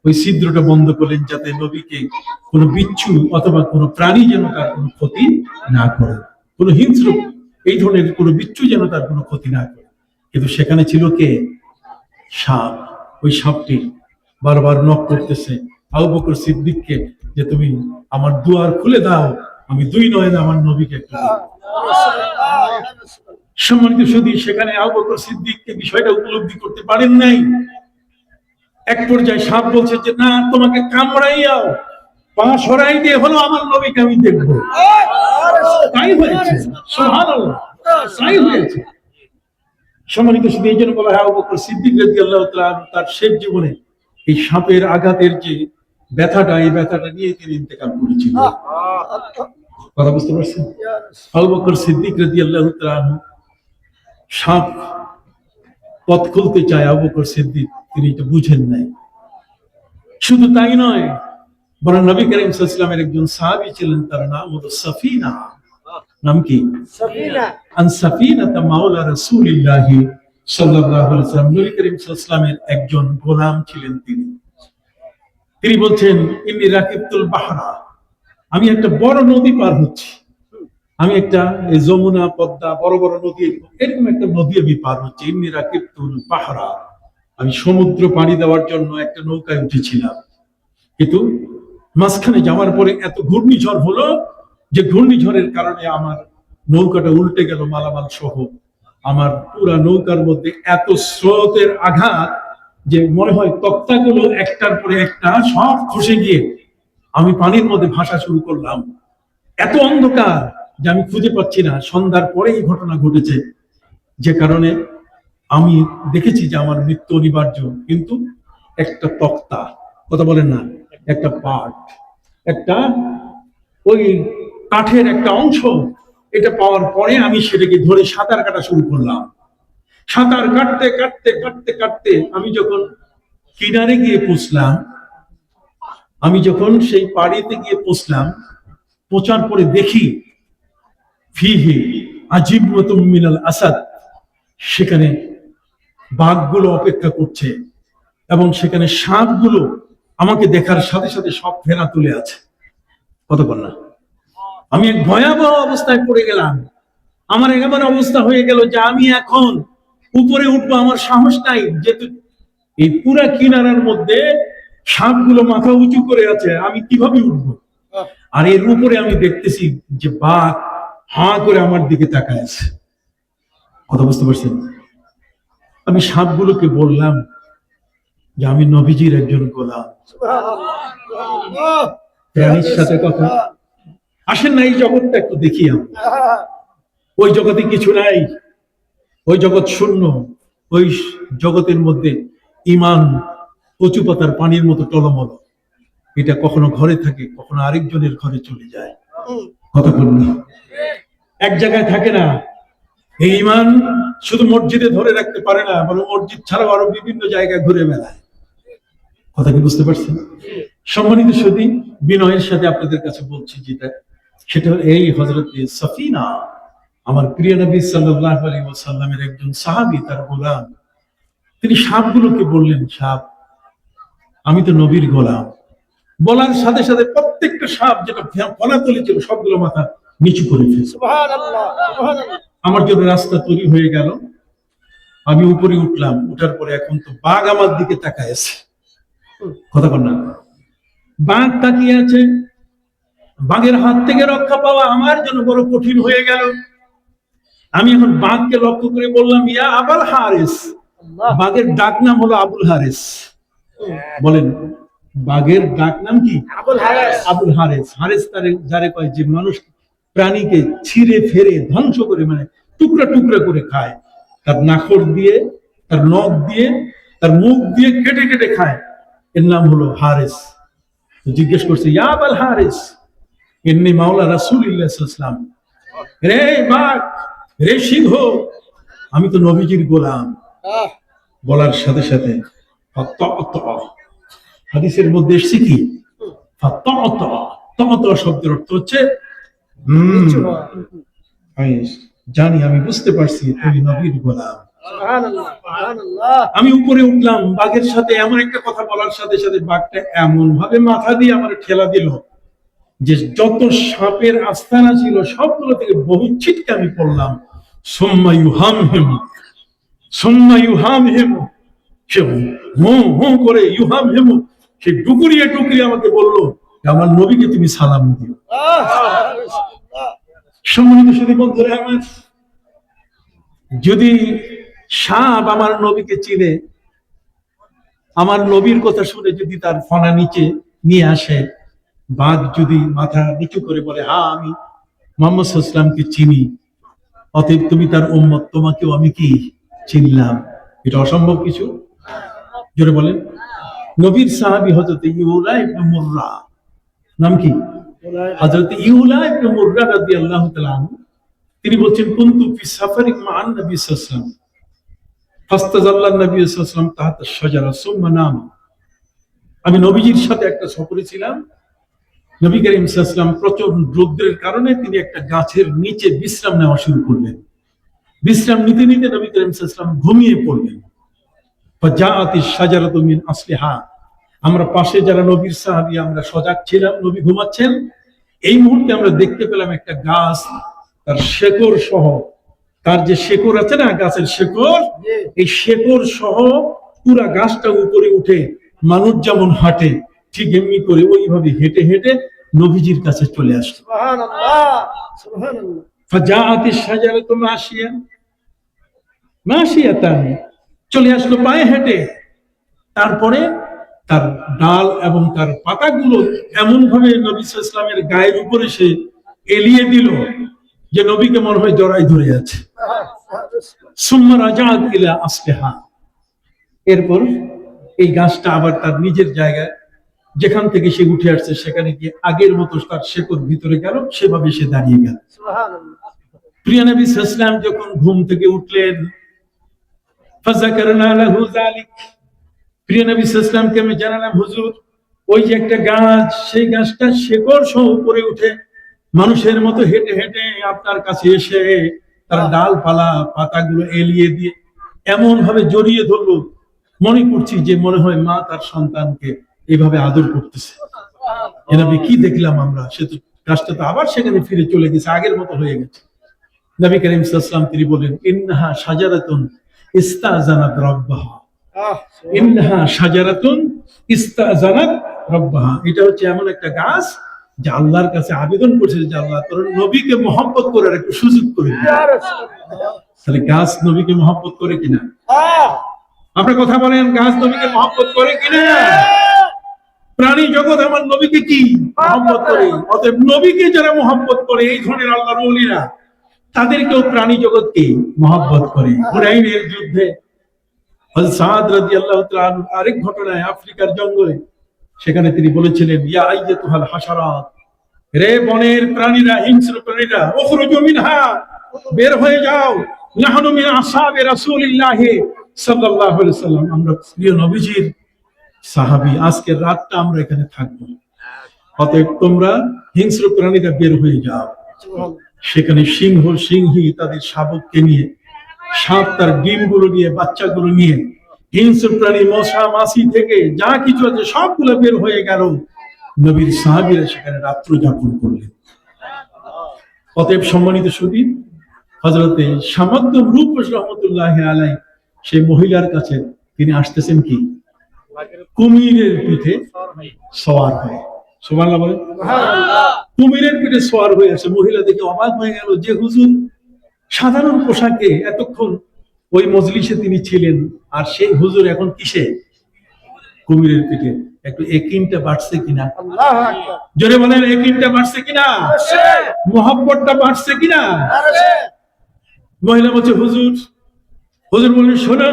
ওই ছিদ্রটা বন্ধ করলেন যাতে নবীকে কোনো বিচ্ছু অথবা কোনো প্রাণী যেন তার কোনো ক্ষতি না করে, কোনো হিংস্র এই ধরনের কোনো বিচ্ছু যেন তার কোনো ক্ষতি না করে। কিন্তু সেখানে ছিল কে? সাপ। ওই সাপটি বারবার নক করতেছে আবু বকর সিদ্দিককে যে তুমি আমার দুয়ার খুলে দাও, আমি 2 নয়নে আমার নবীকে একটু দেখব। সম্মানিত সুধী, সেখানে আবু বকর সিদ্দিককে বিষয়টা উপলব্ধি করতে পারেন নাই। এক পর্যায়ে সাপ বলছে যে না, তোমাকে কামড়াইয়াও পা সরাই দিয়ে হলো আমার নবীকে আমি দেখবো। তাই হয়েছে, সুবহানাল্লাহ, তাই হয়েছে। সম্মানিত সুধী, এই জন্য বলা হয় আবু বকর সিদ্দিক রাদিয়াল্লাহু তাআলা তার শেষ জীবনে এই সাপের আঘাতের যে ব্যথাটা, এই ব্যথাটা নিয়ে তিনি ইন্তেকাল করেছিলেন। কথা বুঝতে পারছেন? আবু বকর সিদ্দিক রাদিয়াল্লাহু তাআলা সাপ পথ খুলতে চায়, আবু বকর সিদ্দিক তিনি এটা বুঝেন নাই। শুধু তাই নয়, বরং নবী করিম সাল্লাল্লাহু আলাইহি ওয়াসাল্লামের একজন সাহাবী ছিলেন, তার নাম হলো সাফিনা। নাম কি? সাফিনা। আন সাফিনাতা মাওলা রাসূলিল্লাহ সাল্লাল্লাহু আলাইহি ওয়াসাল্লাম, নবী করিম সাল্লাল্লাহু আলাইহি ওয়াসাল্লামের একজন গোলাম ছিলেন তিনি। তিনি বলছেন ইন্নী রাকিবতুল বাহরা, আমি একটা বড় নদী পার হচ্ছি, আমি একটা যমুনা পদ্মা বড় বড় নদী এরকম একটা নদী আমি পার হচ্ছি। ইন্নী রাকিবতুল বাহরা, আমি সমুদ্র পাড়ি দেওয়ার জন্য একটা নৌকায় উঠেছিলাম, কিন্তু মাঝখানে যাওয়ার পরে এত ঘূর্ণিঝড় হলো যে ঘূর্ণিঝড়ের কারণে আমার নৌকাটা উল্টে গেল মালামাল সহ। আমার পুরা নৌকার মধ্যে এত স্রোতের আঘাত যে মনে হয় তক্তাগুলো একটার পরে একটা সব খসে গিয়ে আমি পানির মধ্যে ভাসা শুরু করলাম। এত অন্ধকার যে আমি খুঁজে পাচ্ছি না। সন্ধ্যার পরে এই ঘটনা ঘটেছে, যে কারণে আমি দেখেছি যে আমার মৃত্যু অনিবার্য। কিন্তু একটা তক্তা, কথা বলেন না, একটা পাট, একটা ওই কাঠের একটা অংশ, এটা পাওয়ার পরে আমি সেটাকে ধরে সাঁতার কাটা শুরু করলাম। সাঁতার কাটতে কাটতে কাটতে কাটতে আমি যখন কিনারে গিয়ে পৌঁছলাম, আমি যখন সেই পাড়িতে গিয়ে পৌঁছলাম, পৌঁছার পরে দেখি ফিহি আজিবতুম মিনাল আসাদ, সেখানে বাঘগুলো অপেক্ষা করছে এবং সেখানে সাপগুলো আমাকে দেখার সাথে সাথে সব ফেনা তুলে আছে। কত না, আমি এক ভয়াবহ অবস্থায় পড়ে গেলাম। আমার এমন অবস্থা হয়ে গেল যে আমি এখন উপরে উঠবো আমার সাহস নাই, যেহেতু এই পুরা কিনারার মধ্যে সাপগুলো মাথা উঁচু করে আছে, আমি কিভাবে উঠবো? আর এর উপরে আমি দেখতেছি যে বাঘ হাঁ করে আমার দিকে তাকায় আছে। কথা বুঝতে পারছেন? আমি সাপগুলোকে বললাম যে আমি নবীজির একজন গোলাম। প্রাণীর সাথে কথা, আসেন না এই জগৎটা একটু দেখি আমরা। ওই জগতে কিছু নাই, ওই জগৎ শূন্য। ওই জগতের মধ্যে ইমান কচু পাতার পানির মতো টলমল, এটা কখনো ঘরে থাকে, কখনো আরেকজনের ঘরে চলে যায়। কথা বলুন, এক জায়গায় থাকে না। এই ইমান শুধু মসজিদে ধরে রাখতে পারে না, বরং মসজিদ ছাড়াও আরো বিভিন্ন জায়গায় ঘুরে বেড়ায়। কথা কি বুঝতে পারছেন? সম্মানিত সুধী, বিনয়ের সাথে আপনাদের কাছে বলছি যেটা, সেটা এই হযরত সাফিনা আমার প্রিয় নবী সাল্লাল্লাহু আলাইহি ওয়াসাল্লামের একজন সাহাবী, তার গোলাম, তিনি সাপগুলোকে বললেন, সাপ, আমি তো নবীর গোলাম। বলার সাথে সাথে প্রত্যেকটা সাপ যেটা ফলাতলি ছিল সবগুলো মাথা নিচু করে ফেলছে। আমার জন্য রাস্তা তৈরি হয়ে গেল। আমি উপরে উঠলাম। উঠার পরে এখন তো বাঘ আমার দিকে তাকায় আছে। কথা বল না, বাঘ তাকিয়ে আছে। বাঘের হাত থেকে রক্ষা পাওয়া আমার জন্য বড় কঠিন হয়ে গেল। আমি এখন বাঘকে লক্ষ্য করে বললাম, ইয়া আবুল হারিস। বাঘের ডাক নাম হলো আবুল হারিস। বলেন, বাঘের ডাক নাম কি? আবুল হারিস। হারিস তারে যারে কয় যে মানুষ প্রাণীকে ছিঁড়ে ফেরে ধ্বংস করে, মানে টুকরা টুকরা করে খায়, তার নাখর দিয়ে, তার নখ দিয়ে, তার মুখ দিয়ে কেটে কেটে খায়, এর নাম হলো হারিস। জিজ্ঞেস করছে, ইয়া আবুল হারিস, ইন্নী মাওলা রাসূলুল্লাহ সাল্লাল্লাহু আলাইহি ওয়াসাল্লাম। রে বাঘ, রে সিংহ, আমি তো নবীজির গোলাম। বলার সাথে সাথে হাদিসের মধ্যে এসছে কি, শব্দের অর্থ হচ্ছে আমি জানি, আমি বুঝতে পারছি তুমি নবীর গোলাম। আমি উপরে উঠলাম। বাঘের সাথে এমন একটা কথা বলার সাথে সাথে বাঘটা এমন ভাবে মাথা দিয়ে আমার ঠেলা দিল যে যত সাপের আস্তানা ছিল সবগুলো থেকে বহু ছিটকে আমি পড়লাম। সুম্মা ইউহামহিম, সুম্মা ইউহামহিম, সে হু হু করে ইউহামহিম, সে ডুকুরিয়ে ডুকুরিয়ে আমাকে বললো, আমার নবীকে তুমি সালাম দিও। সম্মানিত সুধী বন্ধুরা আমার, যদি সাপ আমার নবীকে চিনে, আমার নবীর কথা শুনে যদি তার ফনা নিচে নিয়ে আসে, বাঘ যদি মাথা নিচু করে বলে, হ্যাঁ আমি মুহাম্মদ সাল্লাল্লাহু আলাইহি ওয়াসাল্লামকে চিনি, অতএব তুমি তার উম্মত, তোমাকেও আমি কি চিনলাম, এটা অসম্ভব কিছু? জোরে বলেন। নবীর সাহাবী হযরত ইউলা ইবনে মুররা, নাম কি? হযরত ইউলা ইবনে মুররা রাদিয়াল্লাহু তাআলা আনহু, তিনি বলছেন, কুনতু ফি সাফারিন মা'আন নবী সাল্লাল্লাহু আলাইহি ওয়াসাল্লাম ফাস্তাযাল্লা নবী সাল্লাল্লাহু আলাইহি ওয়াসাল্লাম তাহতা শাজারা সুম্মা নামা। আমি নবীজির সাথে একটা সফরে ছিলাম। নবী করিম সাল্লাল্লাহু আলাইহি ওয়াসাল্লাম প্রচন্ড রৌদ্রের কারণে তিনি একটা গাছের নিচে বিশ্রাম নেওয়া শুরু করলেন। বিশ্রাম নিতে নিতে নবী করিম সাল্লাল্লাহু আলাইহি ওয়াসাল্লাম ঘুমিয়ে পড়লেন। ফাজাআতিশ শাজারাতু মিন আসলিহা, আমরা পাশে যারা নবীর সাহাবী আমরা সজাগ ছিলাম, নবী ঘুমাচ্ছেন। এই মুহূর্তে আমরা দেখতে পেলাম একটা গাছ, তার শেকড় সহ, তার যে শেকড় আছে না গাছের শেকড়, এই শেকড় সহ পুরা গাছটা উপরে উঠে মানুষ যেমন হাঁটে ঠিক এমনি করে ওইভাবে হেঁটে হেঁটে নবীজির কাছে চলে আসলো। সুবহানাল্লাহ, সুবহানাল্লাহ। ফাজাআতিশ শাজারাতু মাশিয়া, মাশিয়াতান, চলে আসলো পায়ে হেঁটে। তারপরে তার ডাল এবং তার পাতাগুলো এমন ভাবে নবী সাল্লাল্লাহু আলাইহি ওয়াসাল্লামের গায়ের উপরে সে এলিয়ে দিল যে নবীকে মনে হয় জড়াই ধরে আছে। সুম্মা রাজাআত ইলা আসলিহা, এরপর এই গাছটা আবার তার নিজের জায়গায়, যেখান থেকে সে উঠে আসছে সেখানে গিয়ে আগের মতো তার শেকড় ভিতরে গেল, সেভাবে সে দাঁড়িয়ে গেল। প্রিয় নবী সাল্লাল্লাহু আলাইহি ওয়াসাল্লাম যখন ঘুম থেকে উঠলেন, ফাযাকারনা লাহু যালিক, প্রিয় নবী সাল্লাল্লাহু আলাইহি ওয়াসাল্লামকে আমি জানালাম, হুজুর ওই যে একটা গাছ, সেই গাছটা শেকড় সহ উপরে উঠে মানুষের মতো হেঁটে হেঁটে আপনার কাছে এসে তার ডালপালা পাতাগুলো এলিয়ে দিয়ে এমন ভাবে জড়িয়ে ধরলো, মনে করছি যে মনে হয় মা তার সন্তানকে এইভাবে আদর করতেছে। এ নবী কি দেখলাম আমরা, সে তো গাছটা তো আবার সেখানে ফিরে চলে গেছে, আগের মতো হয়ে গেছে। নবী করিম সাল্লাল্লাহু আলাইহি ওয়াসাল্লাম তিনি বলেন, ইন্নাহা শাজারাতুন ইস্তাযানাত রাব্বাহা, ইন্নাহা শাজারাতুন ইস্তাযানাত রাব্বাহা, এটা হচ্ছে এমন একটা গাছ যে আল্লাহর কাছে আবেদন করছে যে আল্লাহ তোর নবীকে মহব্বত করার একটু সুযোগ করে দিন। তাহলে গাছ নবীকে মহব্বত করে কিনা? আপনার কথা বলেন, গাছ নবীকে মহব্বত করে কিনা? প্রাণী জগৎ আমার নবীকে কি মহব্বত করে। অতএব নবীকে যারা মহব্বত করে, এই ধরনের আল্লাহর ওলিরা, তাদেরকেও প্রাণী জগৎকে মহব্বত করে। হুনাইনের যুদ্ধে হযরত সাদ রাদিয়াল্লাহু তাআলা আনহু আরেক ঘটনায় আফ্রিকার জঙ্গলে, সেখানে তিনি বলেছিলেন, ইয়া আইয়াতুহাল হাশারাত, রে বনের প্রাণীরা, হিংস্র প্রাণীরা, উখরুজু মিনহা, বের হয়ে যাও, নাহনু মিন আসহাবে রাসূলিল্লাহ সাল্লাল্লাহু আলাইহি ওয়াসাল্লাম, আমরা প্রিয় নবীজির সাহাবী, আজকের রাতটা আমরা এখানে থাকবো, অতএব তোমরা হিংস্র প্রাণীরা বের হয়ে যাও। সেখানে সিংহ সিংহী তাদের শাবককে নিয়ে, সাপ তার ডিমগুলো নিয়ে, বাচ্চাগুলো নিয়ে, হিংস্র প্রাণী মশা মাছি থেকে যা কিছু আছে সবগুলো বের হয়ে গেল। নবীর সাহাবীরা সেখানে রাত্র যাপন করলেন। অতএব সম্মানিত সুধী, হযরতে শামাদ্দুর রূপস রহমতুল্লাহ আলাইহি সেই মহিলার কাছে তিনি আসতেছেন কি কুমিরের পিঠে সওয়ার হয়ে। সুবহানাল্লাহ বলেন। কুমিরের পিঠে সওয়ার হয়ে আসে। মহিলা দেখে অবাক হয়ে গেল যে হুজুর সাধারণ পোশাকে এতক্ষণ ওই মজলিসে তিনি ছিলেন, আর সেই হুজুর এখন কিসে? কুমিরের পিঠে। একটু একিনটা বাড়ছে কিনা? জোরে বলেন, একিনটা বাড়ছে কিনা? মহব্বতটা বাড়ছে কিনা? মহিলা বলছে হুজুর, হুজুর বললেন শোনো,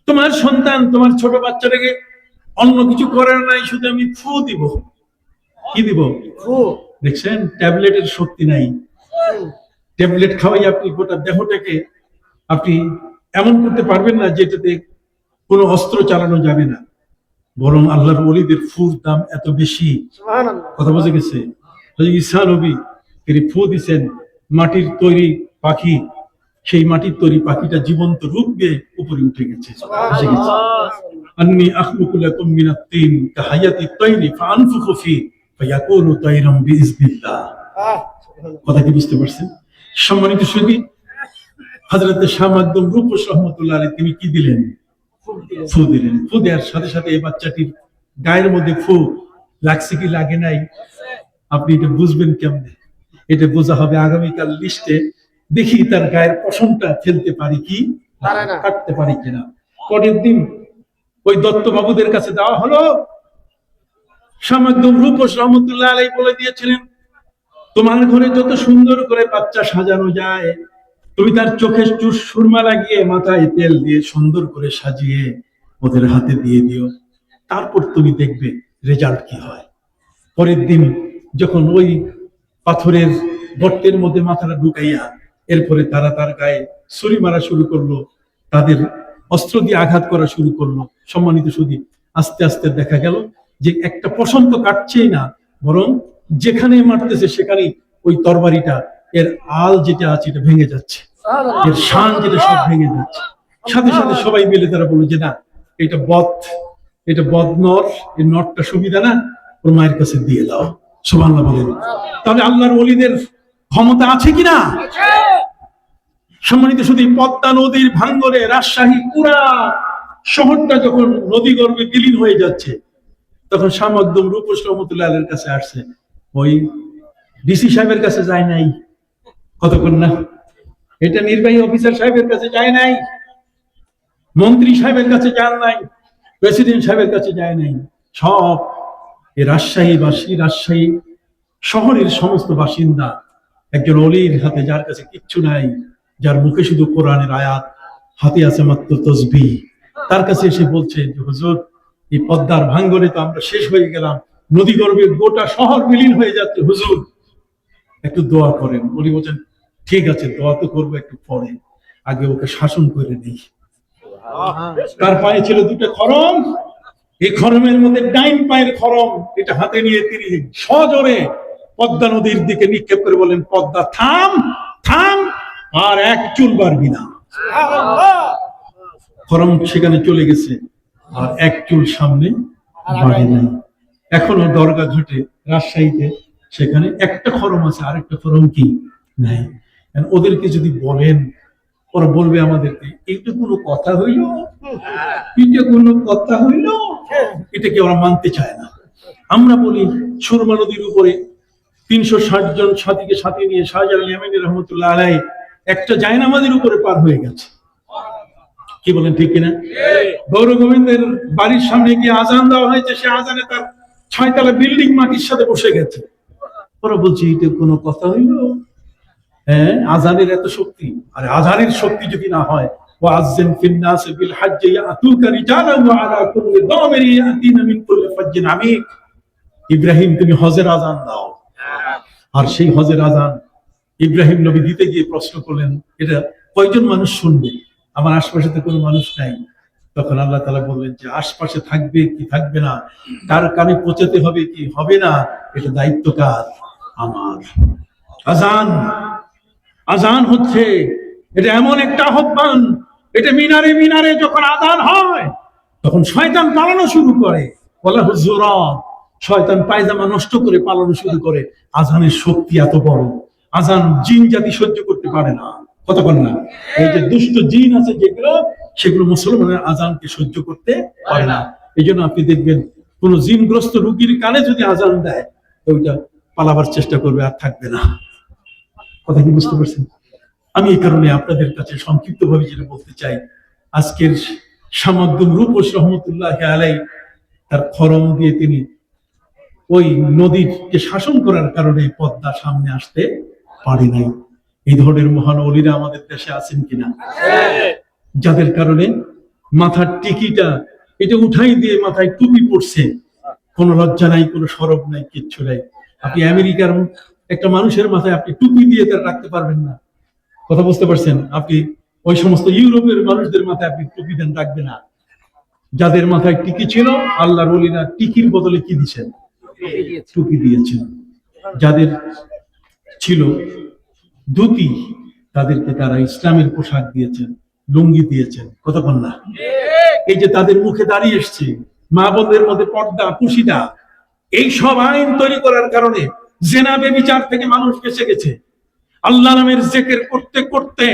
তোমার সন্তান, তোমার ছোট বাচ্চাটাকে অন্য কিছু করার নাই, শুধু আমি ফু দিব। কি দিব? দেখছেন, ট্যাবলেটের শক্তি নাই। ট্যাবলেট খাওয়াই আপনি গোটা দেহটাকে আপনি এমন করতে পারবেন না যেটাতে কোনো অস্ত্র চালানো যাবে না। বরং আল্লাহর ওলিদের ফুর দাম এত বেশি। কথা বোঝা গেছে? ঈসা নবী তিনি ফু দিছেন, মাটির তৈরি পাখি, সেই মাটির তৈরি পাখিটা জীবন্ত রূপ দিয়ে উপরে উঠে গেছে। আন্নী আখলুকু লাকুম মিনাত তিন কাহায়াতি তাইরি ফাআনফুখু ফি ফায়াকুনু তাইরাম বিইজনিল্লাহ। কথা কি বুঝতে পারছেন? সম্মানিত সুধী, হযরত শাহ মাকদুম রূপস রহমতুল্লাহ আলাইহি তিনি কি দিলেন? ফু দিলেন। ফু দেওয়ার সাথে সাথে এই বাচ্চাটির গায়ের মধ্যে ফু লাগছে কি লাগে নাই, আপনি এটা বুঝবেন কেমনে? এটা বোঝা হবে আগামীকাল লিস্টে। দেখি তার গায়ের পশমটা ফেলতে পারি কি, কাটতে পারি কিনা। পরের দিন ওই দত্ত বাবুদের কাছে দেওয়া হলো। শাহ মাকদুম রূপস রহমতুল্লাহ আলাইহি বলে দিয়েছিলেন, তোমার ঘরে যত সুন্দর করে বাচ্চা সাজানো যায়, তুমি তার চোখে সুরমা লাগিয়ে, মাথায় তেল দিয়ে সুন্দর করে সাজিয়ে ওদের হাতে দিয়ে দিও, তারপর তুমি দেখবে রেজাল্ট কি হয়। পরের দিন যখন ওই পাথরের গর্তের মধ্যে মাথাটা ঢুকাইয়া এরপরে তারা তার গায়ে ছুরি মারা শুরু করলো, তাদের অস্ত্র দিয়ে আঘাত করা শুরু করলো। সম্মানিত সুধী, আস্তে আস্তে দেখা গেল যে একটা পশম তো কাটছেই না, বরং যেখানে মারতেছে সেখানেই ওই তরবারিটা, এর আল যেটা আছে এটা ভেঙে যাচ্ছে, এর শান যেটা সব ভেঙে যাচ্ছে। সাথে সাথে সবাই মিলে তারা বলল যে না, এটা বদ নর, এই নরটা সুবিধা না, ওর মায়ের কাছে দিয়ে দাও। সুবহানাল্লাহ বলেন। তাহলে আল্লাহর ওলিদের ক্ষমতা আছে কিনা? সম্মানিত শুধু পদ্মা নদীর ভাঙ্গরে রাজশাহী পুরা শহরটা যখন নদী গর্ভে বিলীন হয়ে যাচ্ছে, তখন শাহ মাকদুম রূপস রহমতুল্লাহ আলাইহির কাছে আসছে। ওই ডিসি সাহেবের কাছে যায় নাই, কতক্ষণ না, এটা নির্বাহী অফিসার সাহেবের কাছে যায় নাই, মন্ত্রী সাহেবের কাছে যান নাই, প্রেসিডেন্ট সাহেবের কাছে যায় নাই, সব এই রাজশাহীবাসী, রাজশাহী শহরের সমস্ত বাসিন্দা একজন অলির হাতে, যার কাছে কিচ্ছু নাই, যার মুখে শুধু কোরআনের আয়াত, হাতে আছে মাত্র তসবিহ, তার কাছে এসে বলছে যে হুজুর, এই পদ্মার ভাঙ্গনে তো আমরা শেষ হয়ে গেলাম, নদী গর্ভে গোটা শহর বিলীন হয়ে যাচ্ছে, হুজুর একটু দোয়া করেন। উনি বলছেন ঠিক আছে, দোয়া তো করবো একটু পরে, আগে ওকে শাসন করে নেই। তার পায়ে ছিল দুটো খড়ম, এই খড়মের মধ্যে ডাইন পায়ের খড়ম, এটা হাতে নিয়ে তিনি সজোরে পদ্মা নদীর দিকে নিক্ষেপ করে বলেন, পদ্মা থাম, থাম, আর এক চুল বাড়বি না। খড়ম সেখানে চলে গেছে, আর এক চুল সামনে বাড়ে নাই। এখনো দরগা ঘাটে রাজশাহীতে সেখানে একটা খড়ম আছে, আরেকটা খড়ম কি নাই। ওদেরকে যদি বলেন, ওরা বলবে আমাদেরকে এইটা কোনো কথা হইল, এটা কোনো কথা হইল, এটাকে ওরা মানতে চায় না। আমরা বলি সুরমা নদীর উপরে 360 জন সাথীকে সাথে নিয়ে শাহজালাল ইয়ামানী রহমতুল্লাহ আলাইহি একটা জায়নামাজের উপরে পার হয়ে গেছে। কি বলেন, ঠিক কিনা? গৌর গোবিন্দের বাড়ির সামনে গিয়ে আজান দেওয়া হয়েছে, সে আজানে তার 6 তলা বিল্ডিং মাটির সাথে বসে গেছে। ওরা বলছে এটা কোনো কথা হইল? হ্যাঁ, আজানের এত শক্তি। আর আজানের শক্তি যদি না হয়, ওয়াজ্জিন ফিন নাস বিল হজ্জ ইয়াতুকা রিজালান ওয়া আলা কুল্লি দামির ইয়াতিনা মিন কুল্লি ফাজ্জিন আমিক। ইব্রাহিম, তুমি হজের আজান দাও। আর সেই হজের আজান ইব্রাহিম নবী দিতে গিয়ে প্রশ্ন করলেন, এটা কয়জন মানুষ শুনবে? আমার আশপাশে তো কোনো মানুষ নাই। তখন আল্লাহ তাআলা বললেন যে আশপাশে থাকবে কি থাকবে না, কার কানে পৌঁছাতে হবে কি হবে না, এটা দায়িত্ব কার? আমার। আজান আজান হচ্ছে, এটা এমন একটা আহ্বান, এটা মিনারে মিনারে যখন আজান হয় তখন শয়তান পালানো শুরু করে, বলা হুজুরা, শয়তান পায়জামা নষ্ট করে পালানো শুরু করে। আজানের শক্তি এত বড়, আজান জিন জাতি সহ্য করতে পারে না, কথা বল না। এই যে দুষ্ট জিন আছে যেগুলো, সেগুলো মুসলমানের আজানকে সহ্য করতে পারে না। এই জন্য আপনি দেখবেন কোন জিনগ্রস্ত রোগীর কানে যদি আজান দেয়, ওইটা পালাবার চেষ্টা করবে, আর থাকবে না। কথা কি বুঝতে পারছেন? আমি এই কারণে আপনাদের কাছে সংক্ষিপ্ত ভাবে যেটা বলতে চাই, আজকের সামাদ্দুম রূপস রহমতুল্লাহ আলাই তার খরম দিয়ে তিনি ওই নদীকে শাসন করার কারণে পদ্মা সামনে আসতে পারে নাই। এই ধরনের মহান ওলিরা আমাদের দেশে আছেন কিনা, যাদের কারণে মাথার টিকিটা এটা উঠাই দিয়ে মাথায় টুপি পড়ছে, কোনো লজ্জা নাই, কোনো সরব নাই, কিচ্ছু নাই। আপনি আমেরিকার একটা মানুষের মাথায় আপনি টুপি দিয়ে তার রাখতে পারবেন না, কথা বুঝতে পারছেন? আপনি ওই সমস্ত ইউরোপের মানুষদের মাথায় আপনি টুপি দেন, রাখবে না। যাদের মাথায় টিকি ছিল, আল্লাহর ওলিরা টিকির বদলে কি দিয়েছেন? টুপি দিয়েছেন। যাদের ছিল ধুতি, তাদেরকে তারা ইসলামের পোশাক দিয়েছেন, লুঙ্গি দিয়েছেন, কথা বল না। এই যে তাদের মুখে দাঁড়িয়ে এসছে মা বোনদের মধ্যে পর্দা, কুশিদা, এই সব আইন তৈরি করার কারণে জেনা বেবিচার থেকে মানুষ বেঁচে গেছে। আল্লাহ নামের জিকির করতে করতে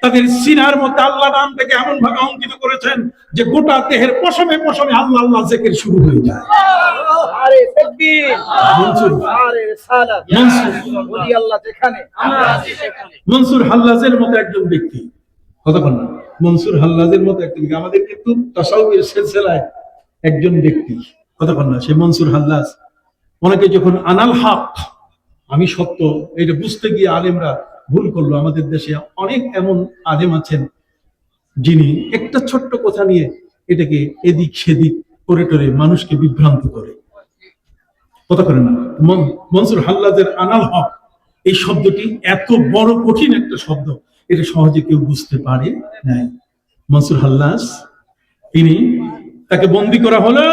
তাদের সিনার মধ্যে আল্লাহ নাম থেকে এমন ভাবে অঙ্কিত করেছেন যে গোটা দেহের পশমে পশমে আল্লাহ আল্লাহ জিকির শুরু হয়ে যায়। আরে তাকবীর, আরে রিসালাত, ওলি আল্লাহ যেখানে আমরা আছি সেখানে। মনসুর হাল্লাজের মতো একজন ব্যক্তি, কথা বল না, মনসুর হাল্লাজের মতো একজন ব্যক্তি আমাদের কিন্তু তাসাউফের সিলসিলায় একজন ব্যক্তি, কথা বল না। সে মনসুর হাল্লাজ, ওনাকে যখন আনাল হক, আমি সত্য, এটা বুঝতে গিয়ে আলেমরা ভুল করলো। আমাদের দেশে অনেক এমন আলেম আছেন যিনি একটা ছোট্ট কথা নিয়ে এটাকে এদিক সেদিক করে টরে মানুষকে বিভ্রান্ত করে, কথা করে না। মনসুর হাল্লাজের আনাল হক এই শব্দটি এত বড় কঠিন একটা শব্দ, এটা সহজে কেউ বুঝতে পারে নাই। মনসুর হাল্লাজ, তিনি, তাকে বন্দী করা হলো,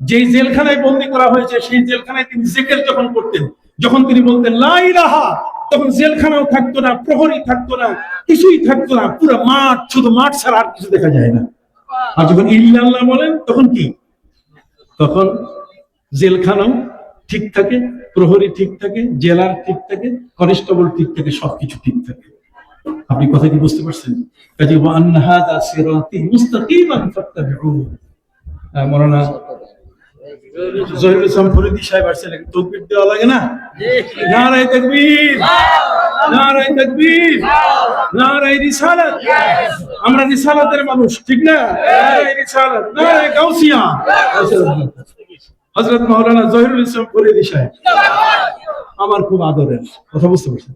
যেই জেলখানায় বন্দী করা হয়েছে সেই জেলখানায় তিনি জিকির যখন করতেন, যখন তিনি বলতেন লা ইলাহা, তখন জেলখানাও থাকতো না, প্রহরী থাকতো না, কিছুই থাকতো না, পুরো মাঠ, শুধু মাঠ ছাড়া আর কিছু দেখা যায় না। আর যখন ইল্লাল্লাহ বলেন তখন কি? তখন জেলখানাও ঠিক থাকে, প্রহরী ঠিক থাকে, জেলার ঠিক থাকে, কনস্টেবল ঠিক থাকে, সবকিছু ঠিক থাকে। আপনি কথা কি বুঝতে পারছেন? কাজে ওয়া আন্না হাযা সিরাতি মুস্তাকিমান ফাত্তাবিউহু। মাওলানা জহিরুল ইসলাম ফরিদী সাহেব আসছেন, তাকবীর দেওয়া লাগে না? নারায়ে তাকবীর, নারায়ে তাকবীর, নারায়ে রিসালাত। আমরা রিসালাতের মানুষ, ঠিক না? নারায়ে রিসালাত, নারায়ে গাউসিয়া। হযরত মাওলানা জহিরুল ইসলাম ফরিদী সাহেব আমার খুব আদরের, কথা বুঝতে পারছেন?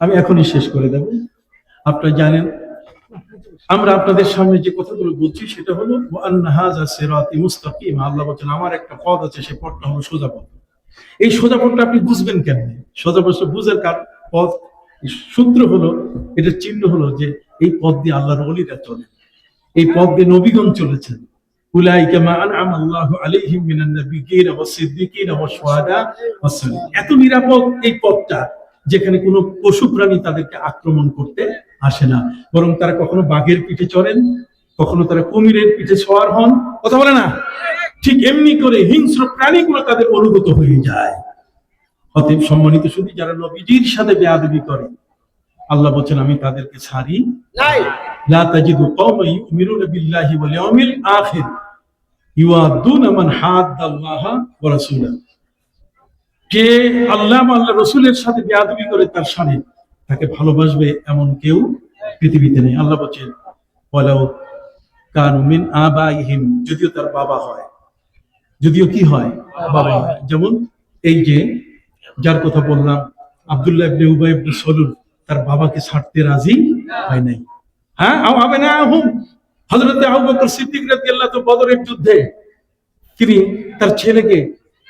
আমি এখনই শেষ করে দেব। আপনারা জানেন আমরা আপনাদের সামনে যে কথাগুলো বলছি সেটা হলো ওয়া আন্না হাযা সিরাতি মুস্তাকিম। আল্লাহ বলেন আমার একটা পথ আছে, সেই পথটা হলো সোজা পথ। এই সোজা পথটা আপনি বুঝবেন কেমনে? সোজা পথ বুঝার পথ সূত্র হলো, এটার চিহ্ন হলো যে এই পথ দিয়ে আল্লাহর ওলিরা চলে, এই পথ দিয়ে নবীগণ চলেছেন। উলাইকা মা আনআমা আল্লাহু আলাইহিম মিনান নাবিয়্যিন ওয়াস সিদ্দিকিন ওয়াস শুহাদা ওয়াস সালিহিন। এত নিরাপদ এই পথটা, যেখানে কোনো পশু প্রাণী তাদেরকে আক্রমণ করতে আসে না, বরং তারা কখনো বাঘের পিঠে চড়েন, কখনো তারা কুমিরের পিঠে সওয়ার হন, কথা বলে না? ঠিক এমনি করে হিংস্র প্রাণীগুলো তাদের অনুগত হয়ে যায়। অতএব সম্মানিত শুধু যারা নবীজির সাথে বেয়াদবি করে, আল্লাহ বলেন আমি তাদেরকে ছাড়ি নাই। লা তাজিদু কওমান ইউমিনুনা বিল্লাহি ওয়াল ইয়াউমিল আখির ইউআদুনা মান হাদ্দাল্লাহ ওয়া রাসূলাহু। যে আল্লাহ আল্লাহ রাসূলের সাথে বেয়াদবি করে তার সাথে, তাকে ভালোবাসবে এমন কেউ পৃথিবীতে নেই। আল্লাহ বলেন ওয়ালাউ কানু মিন আবাইহিম, যদিও তার বাবা হয়, যদিও কি হয়? বাবা হয়। যেমন এই যে যার কথা বললাম আব্দুল্লাহ ইবনে উবাই ইবনে সালুল, তার বাবাকে ছাড়তে রাজি হয় নাই। হ্যাঁ, আবেনাহুম, হযরত আবু বকর সিদ্দিক রাদিয়াল্লাহু তাআলা বদরের যুদ্ধে তিনি তার ছেলেকে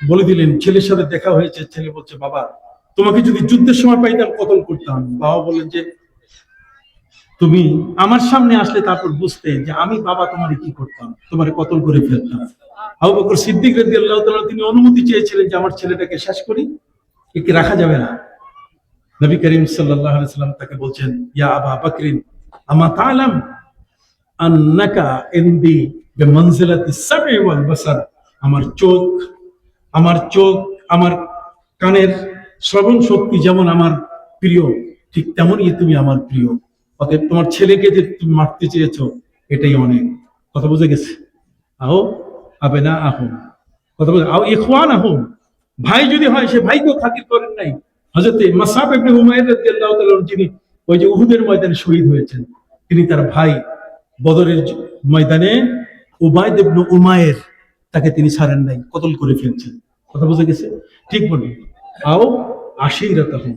বলে দিলেন, ছেলের সাথে দেখা হয়েছে, ছেলে বলছে বাবা তোমাকে যদি যুদ্ধের সময় পাইতাম কতল করতাম। বাবা বলেন যে তুমি আমার সামনে আসলে তারপর বুঝতে যে আমি বাবা তোমারে কি করতাম, তোমারে কতল করে ফেলতাম। আবু বকর সিদ্দিক রাদিয়াল্লাহু তাআলা তিনি অনুমতি চেয়েছিলেন যে আমার ছেলেটাকে শেষ করি, একে রাখা যাবে না। নবী করিম সাল্লাল্লাহু আলাইহি সাল্লাম তাকে বলছেন, ইয়া আবা বকরিন আমা তাআলাম আন্নাকা ইনদি বিমানজিলাতিস সামঈ ওয়াল বাসার। আমার চোখ, আমার কানের শ্রবণ শক্তি যেমন আমার প্রিয়, ঠিক তেমনই তুমি আমার প্রিয়। অতএব তোমার ছেলেকে যে তুমি মারতে চেয়েছো এটাই অনেক। কথা বুঝে গেছে? আও আবেনা আহম, কথা বলে আও ইখওয়ান আহম, ভাই যদি হয় সে ভাইকেও খাতির করেন নাই। হযরতে মাসআব ইবনে উমাইর রাদিয়াল্লাহু তাআলা যিনি ওই যে উহুদের ময়দানে শহীদ হয়েছেন, তিনি তার ভাই বদরের ময়দানে উবাইদ ইবনে উমাইর তাকে তিনি ছাড়েন নাই, কতল করে ফেলছেন। কথা বুঝে গেছে? ঠিক বলি আও আশিরাতাহুম,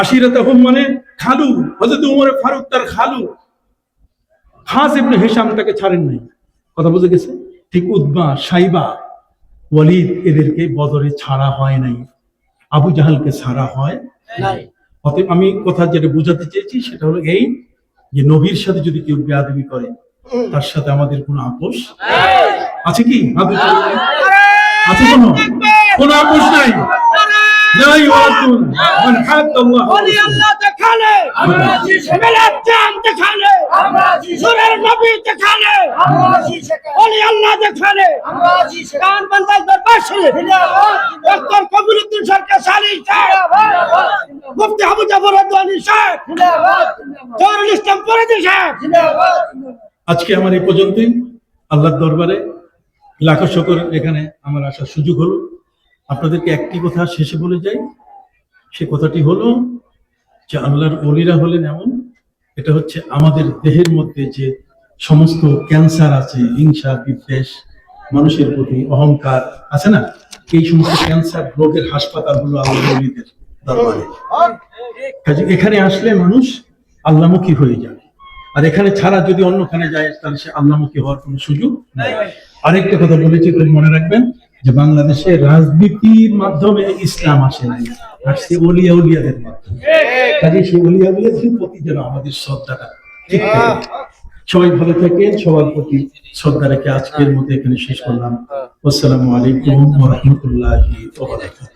আশিরাতাহুম মানে খালু। হযরত উমর ফারুক তার খালু খাস ইবনে হিশাম তাকে ছাড়েন নাই। কথা বুঝে গেছে? ঠিক উতবা, সাইবা, ওয়ালিদ এদেরকে বদরে ছাড়া হয় নাই, আবু জাহালকে ছাড়া হয় নাই। অতএব আমি কথা যেটা বুঝাতে চেয়েছি সেটা হলো এই, যে নবীর সাথে যদি কেউ বেয়াদবি করে তার সাথে আমাদের কোনো আপোষ আছে কি? আছে কোনো আপোষ নাই। لا يوادون من حد الله ওলি আল্লাহ দেখালে আমরা আছি, বেলাত চাঁদ দেখালে আমরা আছি, সূরার নবী দেখালে আমরা আছি, ওলি আল্লাহ দেখালে আমরা আছি। কান বান্দার দরবারে জিন্দাবাদ, ডক্টর কবিরউদ্দিন সরকার সালিস জিন্দাবাদ, মুফতি আবু জাফর আদওয়ানী সাহেব জিন্দাবাদ, জহুরুল ইসলাম ফরিদী সাহেব জিন্দাবাদ। আজকে আমার এই পর্যন্তই। আল্লাহর দরবারে লাখো শুকর, এখানে আমার আসার সুযোগ হলো। আপনাদেরকে একটি কথা শেষে বলে যাই, সে কথাটি হলো যে আল্লাহর ওলিরা হলেন এমন, এটা হচ্ছে আমাদের দেহের মধ্যে যে সমস্ত ক্যান্সার আছে, হিংসা, বিদ্বেষ, মানুষের প্রতি অহংকার আছে না, এই সমস্ত ক্যান্সার রোগের হাসপাতাল হলো আল্লাহর ওলিদের দরবারে। কাজে এখানে আসলে মানুষ আল্লাহমুখী হয়ে যাবে, আর এখানে ছাড়া যদি অন্যখানে যায় তাহলে সে আল্লাহমুখী হওয়ার কোনো সুযোগ নাই। আরেকটা কথা বলেছি, তুমি মনে রাখবেন যে বাংলাদেশে রাজনীতির মাধ্যমে ইসলাম আসে নাই, আসছে ওলিয়া উলিয়াদের মাধ্যমে। কাজে সেই ওলিয়া উলিয়াদের প্রতি যেন আমাদের শ্রদ্ধাটা ঠিক থাকে। সবাই ভালো থাকেন, সবার প্রতি শ্রদ্ধা রেখে আজকের মতো এখানে শেষ করলাম। আসসালামু আলাইকুম ওয়া রাহমাতুল্লাহি ওয়া বারাকাতুহু।